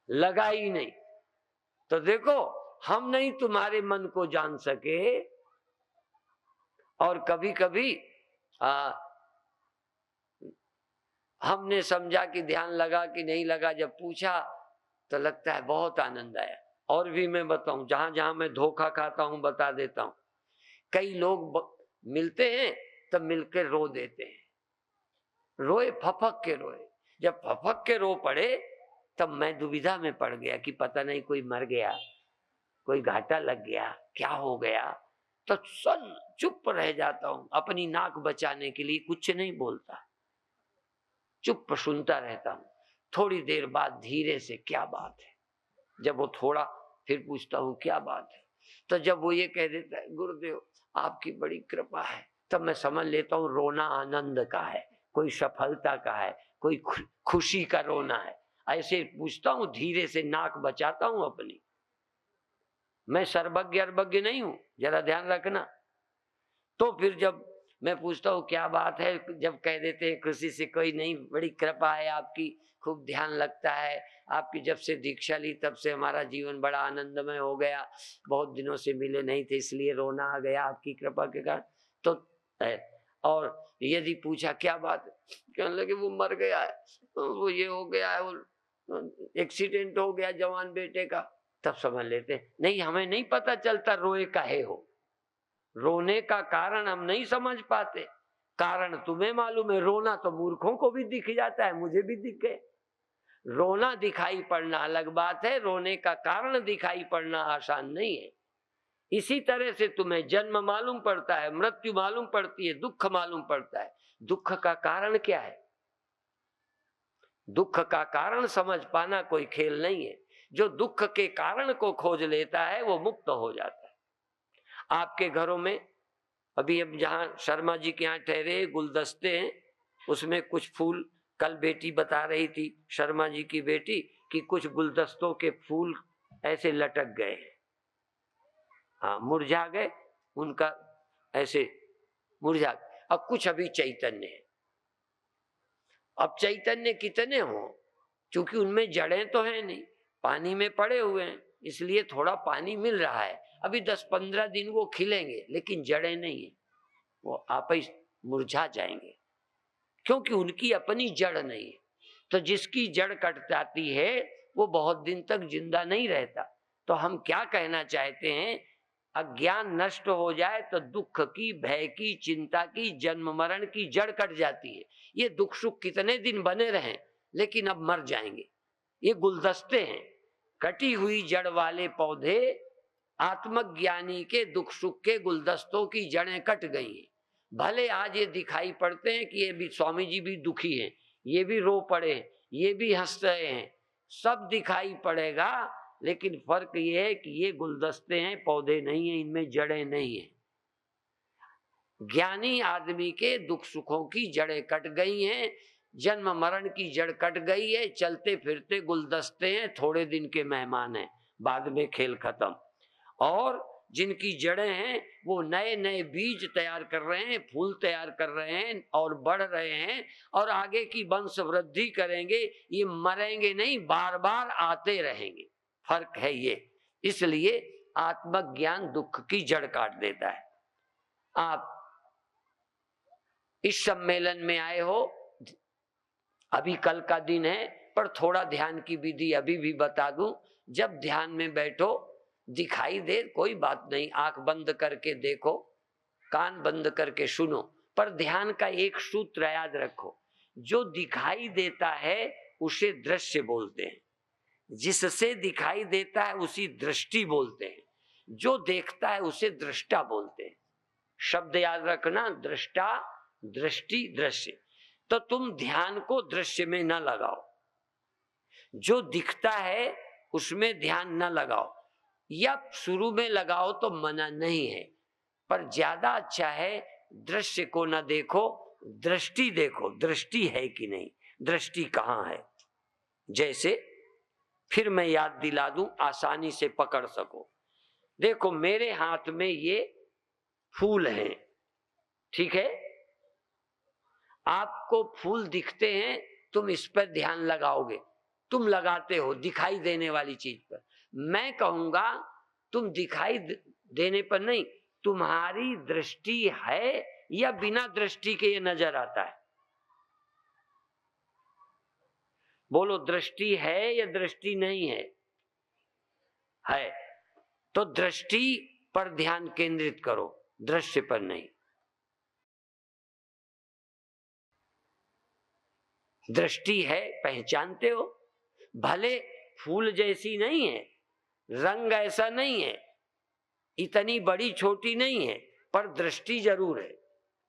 लगा ही नहीं। तो देखो, हम नहीं तुम्हारे मन को जान सके। और कभी कभी हमने समझा कि ध्यान लगा कि नहीं लगा, जब पूछा तो लगता है बहुत आनंद आया। और भी मैं बताऊं, जहां जहां मैं धोखा खाता हूं बता देता हूं। कई लोग मिलते हैं तब मिलकर रो देते हैं, रोए फपक के रोए। जब फपक के रो पड़े तब मैं दुविधा में पड़ गया कि पता नहीं कोई मर गया, कोई घाटा लग गया, क्या हो गया। तो सन चुप रह जाता हूं, अपनी नाक बचाने के लिए कुछ नहीं बोलता, चुप सुनता रहता हूं। थोड़ी देर बाद धीरे से क्या बात है, जब वो थोड़ा फिर पूछता हूं क्या बात है, तो जब वो ये कह देता है गुरुदेव आपकी बड़ी कृपा है, तब मैं समझ लेता हूं रोना आनंद का है, कोई सफलता का है, कोई खुशी का रोना है। ऐसे पूछता हूं, धीरे से नाक बचाता हूं अपनी। मैं सर्वज्ञ अर्वज्ञ नहीं हूं, जरा ध्यान रखना। तो फिर जब मैं पूछता हूँ क्या बात है, जब कह देते हैं किसी से कोई नहीं, बड़ी कृपा है आपकी, खूब ध्यान लगता है आपकी, जब से दीक्षा ली तब से हमारा जीवन बड़ा आनंदमय हो गया, बहुत दिनों से मिले नहीं थे इसलिए रोना आ गया आपकी कृपा के कारण। तो और यदि पूछा क्या बात है, कहने लगे वो मर गया है, वो ये हो गया है, वो एक्सीडेंट हो गया जवान बेटे का, तब समझ लेते नहीं, हमें नहीं पता चलता रोए काहे हो, रोने का कारण हम नहीं समझ पाते। कारण तुम्हें मालूम है, रोना तो मूर्खों को भी दिख जाता है, मुझे भी दिख गए। रोना दिखाई पड़ना अलग बात है, रोने का कारण दिखाई पड़ना आसान नहीं है। इसी तरह से तुम्हें जन्म मालूम पड़ता है, मृत्यु मालूम पड़ती है, दुख मालूम पड़ता है। दुख का कारण क्या है? दुख का कारण समझ पाना कोई खेल नहीं है। जो दुख के कारण को खोज लेता है वो मुक्त हो जाता है। आपके घरों में अभी अब जहाँ शर्मा जी के यहाँ ठहरे गुलदस्ते हैं, उसमें कुछ फूल, कल बेटी बता रही थी शर्मा जी की बेटी कि कुछ गुलदस्तों के फूल ऐसे लटक गए, हाँ मुरझा गए, उनका ऐसे मुरझा। अब कुछ अभी चैतन्य है। अब चैतन्य कितने हो, क्योंकि उनमें जड़ें तो हैं नहीं, पानी में पड़े हुए हैं, इसलिए थोड़ा पानी मिल रहा है। अभी 10-15 दिन वो खिलेंगे, लेकिन जड़ें नहीं है, वो आप ही मुरझा जाएंगे, क्योंकि उनकी अपनी जड़ नहीं है। तो जिसकी जड़ कट जाती है वो बहुत दिन तक जिंदा नहीं रहता। तो हम क्या कहना चाहते हैं, अज्ञान नष्ट हो जाए तो दुख की, भय की, चिंता की, जन्म मरण की जड़ कट जाती है। ये दुख सुख कितने दिन बने रहें, लेकिन अब मर जाएंगे। ये गुलदस्ते हैं, कटी हुई जड़ वाले पौधे आत्मज्ञानी के दुख सुख के गुलदस्तों की जड़ें कट गई हैं। भले आज ये दिखाई पड़ते हैं कि ये भी स्वामी जी भी दुखी हैं, ये भी रो पड़े, ये भी हंस रहे हैं, सब दिखाई पड़ेगा, लेकिन फर्क ये है कि ये गुलदस्ते हैं, पौधे नहीं है, इनमें जड़ें नहीं है। ज्ञानी आदमी के दुख सुखों की जड़ें कट गई हैं, जन्म मरण की जड़ कट गई है, चलते फिरते गुलदस्ते हैं, थोड़े दिन के मेहमान हैं, बाद में खेल खत्म। और जिनकी जड़ें हैं वो नए नए बीज तैयार कर रहे हैं, फूल तैयार कर रहे हैं और बढ़ रहे हैं और आगे की वंश वृद्धि करेंगे। ये मरेंगे नहीं, बार बार आते रहेंगे। फर्क है ये। इसलिए आत्मज्ञान दुख की जड़ काट देता है। आप इस सम्मेलन में आए हो, अभी कल का दिन है, पर थोड़ा ध्यान की विधि अभी भी बता दूं। जब ध्यान में बैठो, दिखाई दे कोई बात नहीं, आंख बंद करके देखो, कान बंद करके सुनो, पर ध्यान का एक सूत्र याद रखो, जो दिखाई देता है उसे दृश्य बोलते हैं, जिससे दिखाई देता है उसी दृष्टि बोलते हैं, जो देखता है उसे दृष्टा बोलते हैं। शब्द याद रखना, दृष्टा, दृष्टि, दृश्य। तो तुम ध्यान को दृश्य में न लगाओ, जो दिखता है उसमें ध्यान न लगाओ, या शुरू में लगाओ तो मना नहीं है, पर ज्यादा अच्छा है दृश्य को न देखो, दृष्टि देखो, दृष्टि है कि नहीं, दृष्टि कहाँ है। जैसे फिर मैं याद दिला दूं, आसानी से पकड़ सको। देखो मेरे हाथ में ये फूल हैं, ठीक है, आपको फूल दिखते हैं, तुम इस पर ध्यान लगाओगे, तुम लगाते हो दिखाई देने वाली चीज पर। मैं कहूंगा तुम दिखाई देने पर नहीं, तुम्हारी दृष्टि है या बिना दृष्टि के ये नजर आता है? बोलो, दृष्टि है या दृष्टि नहीं है? है। तो दृष्टि पर ध्यान केंद्रित करो। दृश्य पर नहीं। दृष्टि है, पहचानते हो, भले फूल जैसी नहीं है, रंग ऐसा नहीं है, इतनी बड़ी छोटी नहीं है, पर दृष्टि जरूर है।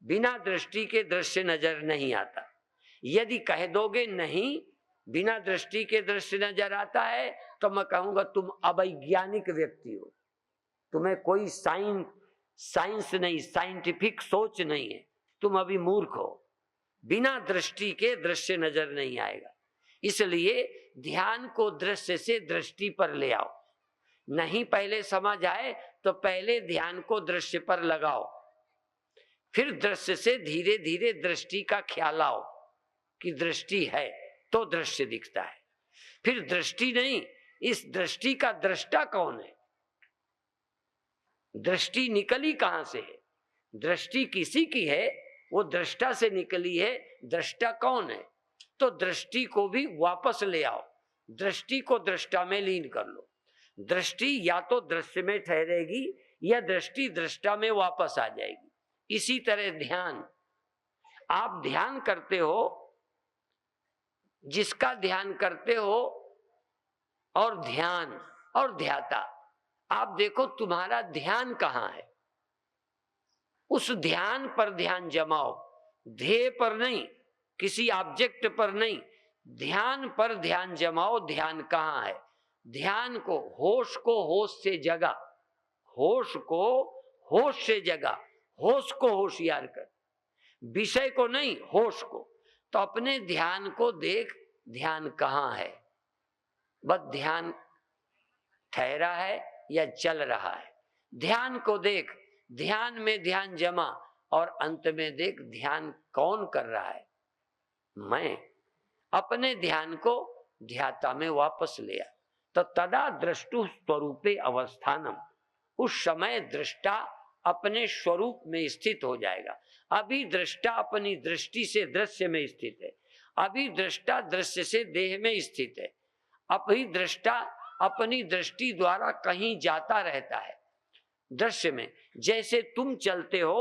बिना दृष्टि के दृश्य नजर नहीं आता। यदि कह दोगे नहीं, बिना दृष्टि के दृश्य नजर आता है, तो मैं कहूंगा तुम अवैज्ञानिक व्यक्ति हो, तुम्हें कोई साइंस नहीं, साइंटिफिक सोच नहीं है, तुम अभी मूर्ख हो। बिना दृष्टि के दृश्य नजर नहीं आएगा। इसलिए ध्यान को दृश्य से दृष्टि पर ले आओ। नहीं पहले समझ आए तो पहले ध्यान को दृश्य पर लगाओ, फिर दृश्य से धीरे धीरे दृष्टि का ख्याल आओ कि दृष्टि है तो दृश्य दिखता है। फिर दृष्टि नहीं, इस दृष्टि का दृष्टा कौन है? दृष्टि निकली कहां से है? दृष्टि किसी की है, वो दृष्टा से निकली है। दृष्टा कौन है? तो दृष्टि को भी वापस ले आओ, दृष्टि को दृष्टा में लीन कर लो। दृष्टि या तो दृश्य में ठहरेगी या दृष्टि दृष्टा में वापस आ जाएगी। इसी तरह ध्यान, आप ध्यान करते हो, जिसका ध्यान करते हो, और ध्यान और ध्याता, आप देखो तुम्हारा ध्यान कहाँ है, उस ध्यान पर ध्यान जमाओ, ध्येय पर नहीं, किसी ऑब्जेक्ट पर नहीं, ध्यान पर ध्यान जमाओ। ध्यान कहाँ है? ध्यान को होश से जगा, होश को होश से जगा, होश को होशियार कर, विषय को नहीं, होश को। तो अपने ध्यान को देख, ध्यान कहाँ है? बस ध्यान ठहरा है या चल रहा है? ध्यान को देख, ध्यान में ध्यान जमा, और अंत में देख ध्यान कौन कर रहा है? मैं। अपने ध्यान को ध्याता में वापस लिया तो तदा दृष्टु स्वरूपे अवस्थानम, उस समय दृष्टा अपने स्वरूप में स्थित हो जाएगा। अभी दृष्टा अपनी दृष्टि से दृश्य में स्थित है, अभी दृष्टा दृश्य से देह में स्थित है, अभी दृष्टा अपनी दृष्टि द्वारा कहीं जाता रहता है दृश्य में। जैसे तुम चलते हो,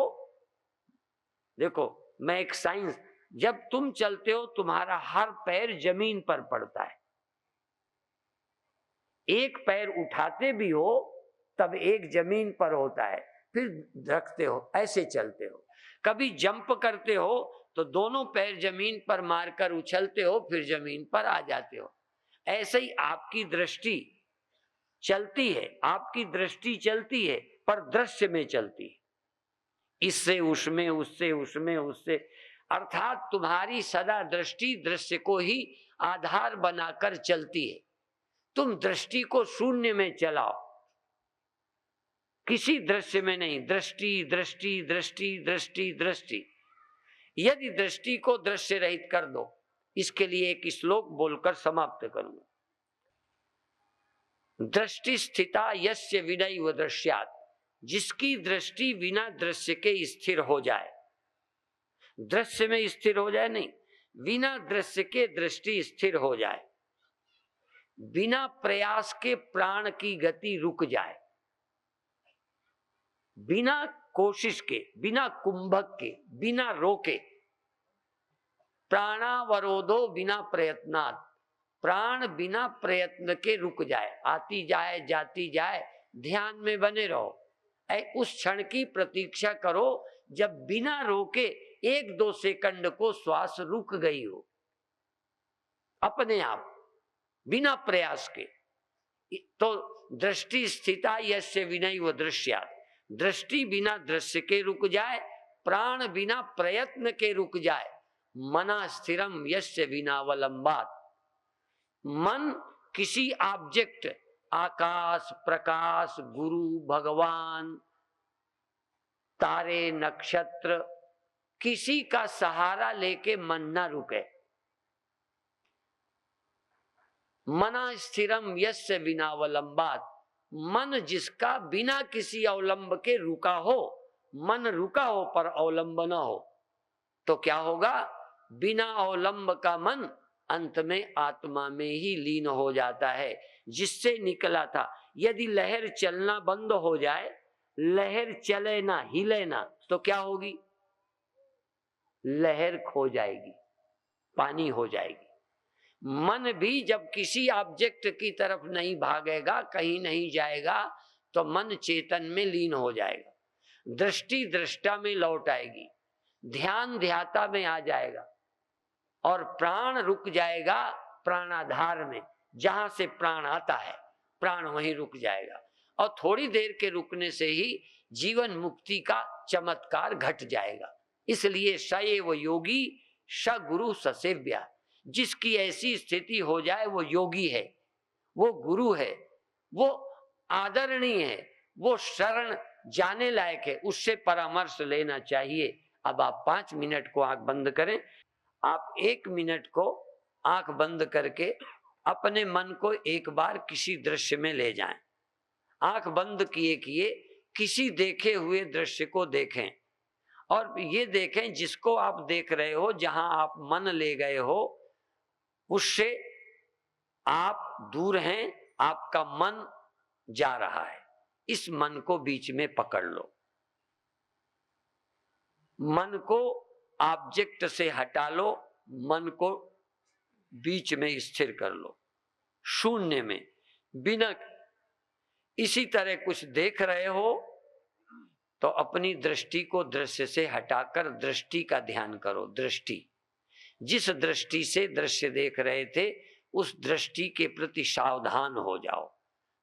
देखो मैं एक साइंस, जब तुम चलते हो तुम्हारा हर पैर जमीन पर पड़ता है, एक पैर उठाते भी हो तब एक जमीन पर होता है, फिर रखते हो, ऐसे चलते हो। कभी जंप करते हो तो दोनों पैर जमीन पर मारकर उछलते हो, फिर जमीन पर आ जाते हो। ऐसे ही आपकी दृष्टि चलती है, आपकी दृष्टि चलती है, पर दृश्य में चलती है, इससे उसमें, उससे उसमें, उससे, अर्थात तुम्हारी सदा दृष्टि दृश्य को ही आधार बनाकर चलती है। तुम दृष्टि को शून्य में चलाओ, किसी दृश्य में नहीं। दृष्टि दृष्टि दृष्टि दृष्टि दृष्टि, यदि दृष्टि को दृश्य रहित कर दो, इसके लिए एक श्लोक बोलकर समाप्त करूंगा। दृष्टि स्थिता यस्य विनैव दृश्यात्, जिसकी दृष्टि बिना दृश्य के स्थिर हो जाए, दृश्य में स्थिर हो जाए नहीं, बिना दृश्य के दृष्टि स्थिर हो जाए, बिना प्रयास के प्राण की गति रुक जाए, बिना कोशिश के, बिना कुंभक के, बिना रोके, प्राणावरोधो बिना प्रयत्नात्, प्राण बिना प्रयत्न के रुक जाए, आती जाए जाती जाए, ध्यान में बने रहो। उस क्षण की प्रतीक्षा करो जब बिना रोके 1-2 सेकंड को श्वास रुक गई हो, अपने आप, बिना प्रयास के। तो दृष्टि स्थिता यस्य विनैव दृश्यात्, दृष्टि बिना दृश्य के रुक जाए, प्राण बिना प्रयत्न के रुक जाए, मना स्थिरम यस्य विनावलंबात्, मन किसी ऑब्जेक्ट, आकाश, प्रकाश, गुरु, भगवान, तारे, नक्षत्र, किसी का सहारा लेके मन ना रुके। मना स्थिरम यस्य विनावलंबात्, मन जिसका बिना किसी अवलंब के रुका हो, मन रुका हो पर अवलंब न हो, तो क्या होगा? बिना अवलंब का मन अंत में आत्मा में ही लीन हो जाता है, जिससे निकला था। यदि लहर चलना बंद हो जाए, लहर चले ना, हिले ना, तो क्या होगी? लहर खो जाएगी, पानी हो जाएगी। मन भी जब किसी ऑब्जेक्ट की तरफ नहीं भागेगा, कहीं नहीं जाएगा, तो मन चेतन में लीन हो जाएगा। दृष्टि दृष्टा में लौट आएगी, ध्यान ध्याता में आ जाएगा, और प्राण रुक जाएगा प्राणाधार में। जहां से प्राण आता है, प्राण वहीं रुक जाएगा, और थोड़ी देर के रुकने से ही जीवन मुक्ति का चमत्कार घट जाएगा। इसलिए सएव योगी स गुरु ससेव्या। जिसकी ऐसी स्थिति हो जाए वो योगी है, वो गुरु है, वो आदरणीय है, वो शरण जाने लायक है, उससे परामर्श लेना चाहिए। अब आप 5 मिनट को आंख बंद करें। आप 1 मिनट को आंख बंद करके अपने मन को एक बार किसी दृश्य में ले जाएं। आंख बंद किए किए किसी देखे हुए दृश्य को देखें, और ये देखें जिसको आप देख रहे हो, जहां आप मन ले गए हो, उससे आप दूर हैं, आपका मन जा रहा है। इस मन को बीच में पकड़ लो। मन को ऑब्जेक्ट से हटा लो, मन को बीच में स्थिर कर लो, शून्य में, बिना। इसी तरह कुछ देख रहे हो तो अपनी दृष्टि को दृश्य से हटाकर दृष्टि का ध्यान करो। दृष्टि, जिस दृष्टि से दृश्य देख रहे थे, उस दृष्टि के प्रति सावधान हो जाओ,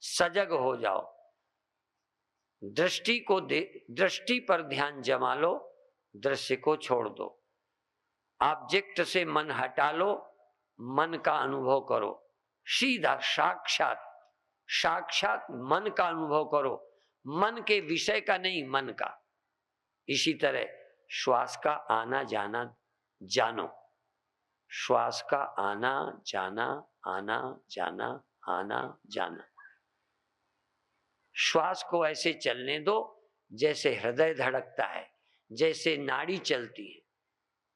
सजग हो जाओ। दृष्टि को दृष्टि पर ध्यान जमा लो, दृश्य को छोड़ दो। ऑब्जेक्ट से मन हटा लो, मन का अनुभव करो। सीधा साक्षात साक्षात मन का अनुभव करो, मन के विषय का नहीं, मन का। इसी तरह श्वास का आना जाना जानो, श्वास का आना जाना, आना जाना, आना जाना। श्वास को ऐसे चलने दो जैसे हृदय धड़कता है, जैसे नाड़ी चलती है।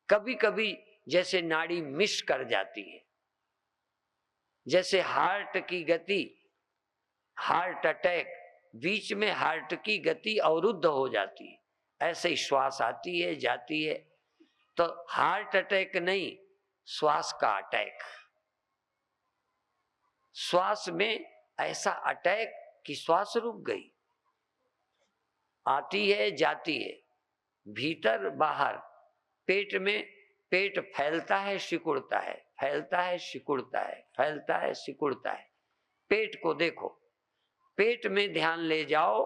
कभी कभी जैसे नाड़ी मिस कर जाती है, जैसे हार्ट की गति, हार्ट अटैक, बीच में हार्ट की गति अवरुद्ध हो जाती है, ऐसे ही श्वास आती है जाती है। तो हार्ट अटैक नहीं, श्वास का अटैक। श्वास में ऐसा अटैक कि श्वास रुक गई, आती है जाती है, भीतर बाहर, पेट में, पेट फैलता है सिकुड़ता है, फैलता है सिकुड़ता है, फैलता है सिकुड़ता है। पेट को देखो, पेट में ध्यान ले जाओ,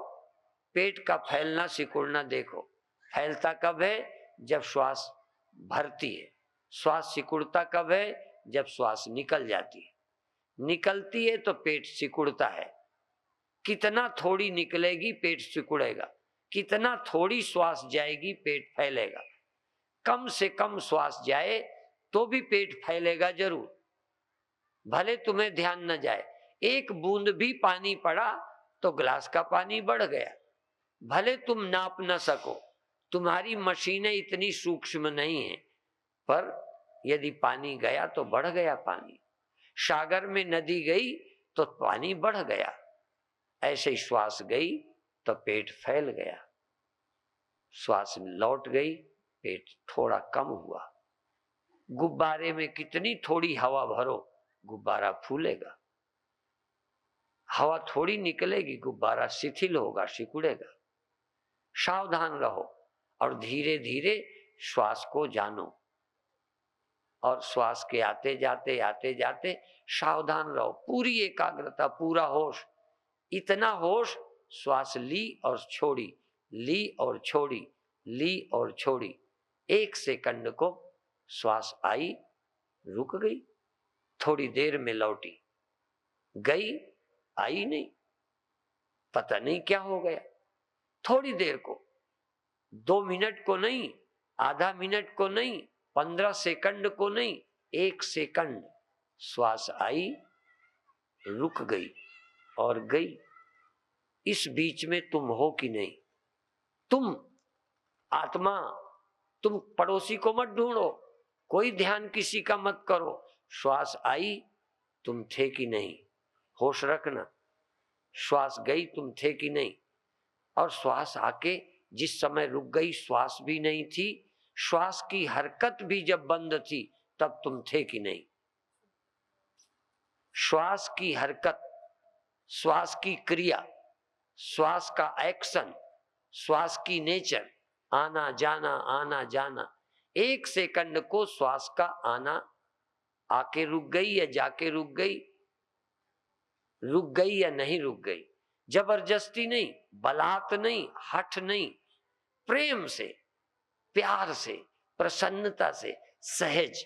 पेट का फैलना सिकुड़ना देखो। फैलता कब है? जब श्वास भरती है। श्वास सिकुड़ता कब है? जब श्वास निकल जाती है। निकलती है तो पेट सिकुड़ता है। कितना थोड़ी निकलेगी पेट सिकुड़ेगा, कितना थोड़ी श्वास जाएगी पेट फैलेगा। कम से कम श्वास जाए तो भी पेट फैलेगा जरूर, भले तुम्हें ध्यान न जाए। एक बूंद भी पानी पड़ा तो गिलास का पानी बढ़ गया। भले तुम नाप न सको, तुम्हारी मशीनें इतनी सूक्ष्म नहीं है, पर यदि पानी गया तो बढ़ गया पानी। सागर में नदी गई तो पानी बढ़ गया, ऐसे ही श्वास गई तो पेट फैल गया। श्वास लौट गई, पेट थोड़ा कम हुआ। गुब्बारे में कितनी थोड़ी हवा भरो, गुब्बारा फूलेगा। हवा थोड़ी निकलेगी, गुब्बारा शिथिल होगा, सिकुड़ेगा। सावधान रहो और धीरे धीरे श्वास को जानो, और श्वास के आते जाते सावधान रहो। पूरी एकाग्रता, पूरा होश। इतना होश, श्वास ली और छोड़ी, ली और छोड़ी, ली और छोड़ी। 1 सेकंड को श्वास आई, रुक गई, थोड़ी देर में लौटी, गई, आई नहीं, पता नहीं क्या हो गया। थोड़ी देर को, 2 मिनट को नहीं, आधा मिनट को नहीं, 15 सेकंड को नहीं, 1 सेकंड। श्वास आई, रुक गई और गई। इस बीच में तुम हो कि नहीं? तुम आत्मा, तुम पड़ोसी को मत ढूंढो, कोई ध्यान किसी का मत करो। श्वास आई, तुम थे कि नहीं, होश रखना। श्वास गई, तुम थे कि नहीं। और श्वास आके जिस समय रुक गई, श्वास भी नहीं थी, श्वास की हरकत भी जब बंद थी, तब तुम थे कि नहीं? श्वास की हरकत, श्वास की क्रिया, श्वास का एक्शन, श्वास की नेचर, आना जाना, 1 सेकंड को श्वास का आना आके रुक गई या जाके रुक गई या नहीं रुक गई। जबरदस्ती नहीं, बलात् नहीं, हठ नहीं, प्रेम से, प्यार से, प्रसन्नता से, सहज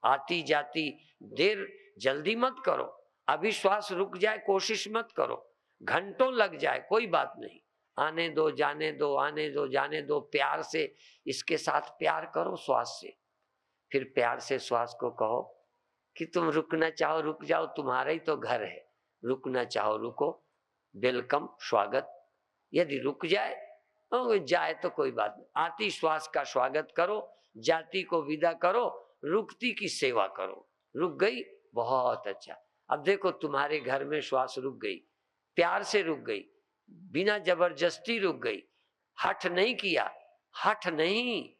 आती जाती। देर जल्दी मत करो, अभी श्वास रुक जाए कोशिश मत करो, घंटों लग जाए कोई बात नहीं, आने दो जाने दो, आने दो जाने दो, प्यार से इसके साथ प्यार करो श्वास से। फिर प्यार से श्वास को कहो कि तुम रुकना चाहो रुक जाओ, तुम्हारा ही तो घर है, रुकना चाहो रुको, वेलकम, स्वागत। यदि रुक जाए तो कोई बात नहीं, आती श्वास का स्वागत करो, जाती को विदा करो, रुकती की सेवा करो। रुक गई, बहुत अच्छा। अब देखो तुम्हारे घर में श्वास रुक गई, प्यार से रुक गई, बिना जबरदस्ती रुक गई, हठ नहीं किया, हठ नहीं,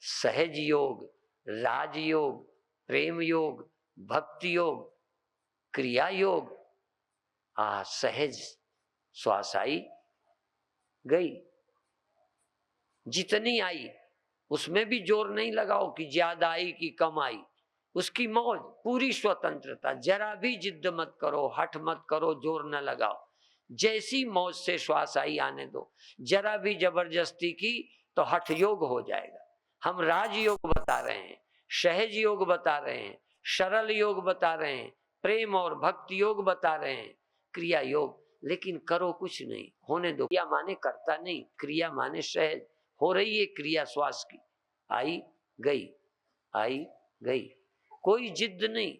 सहज योग, राजयोग, प्रेम योग, भक्ति योग, क्रिया योग, सहज श्वास आई गई। जितनी आई उसमें भी जोर नहीं लगाओ कि ज्यादा आई कि कम आई, उसकी मौज, पूरी स्वतंत्रता, जरा भी जिद मत करो, हठ मत करो, जोर न लगाओ, जैसी मौज से श्वास आई आने दो। जरा भी जबरदस्ती की तो हठ योग हो जाएगा। हम राजयोग बता रहे हैं, सहज योग बता रहे हैं, सरल योग बता रहे हैं, प्रेम और भक्ति योग बता रहे हैं, क्रिया योग, लेकिन करो कुछ नहीं, होने दो। क्रिया माने करता नहीं, क्रिया माने सहज हो रही है क्रिया श्वास की, आई गई, कोई जिद नहीं,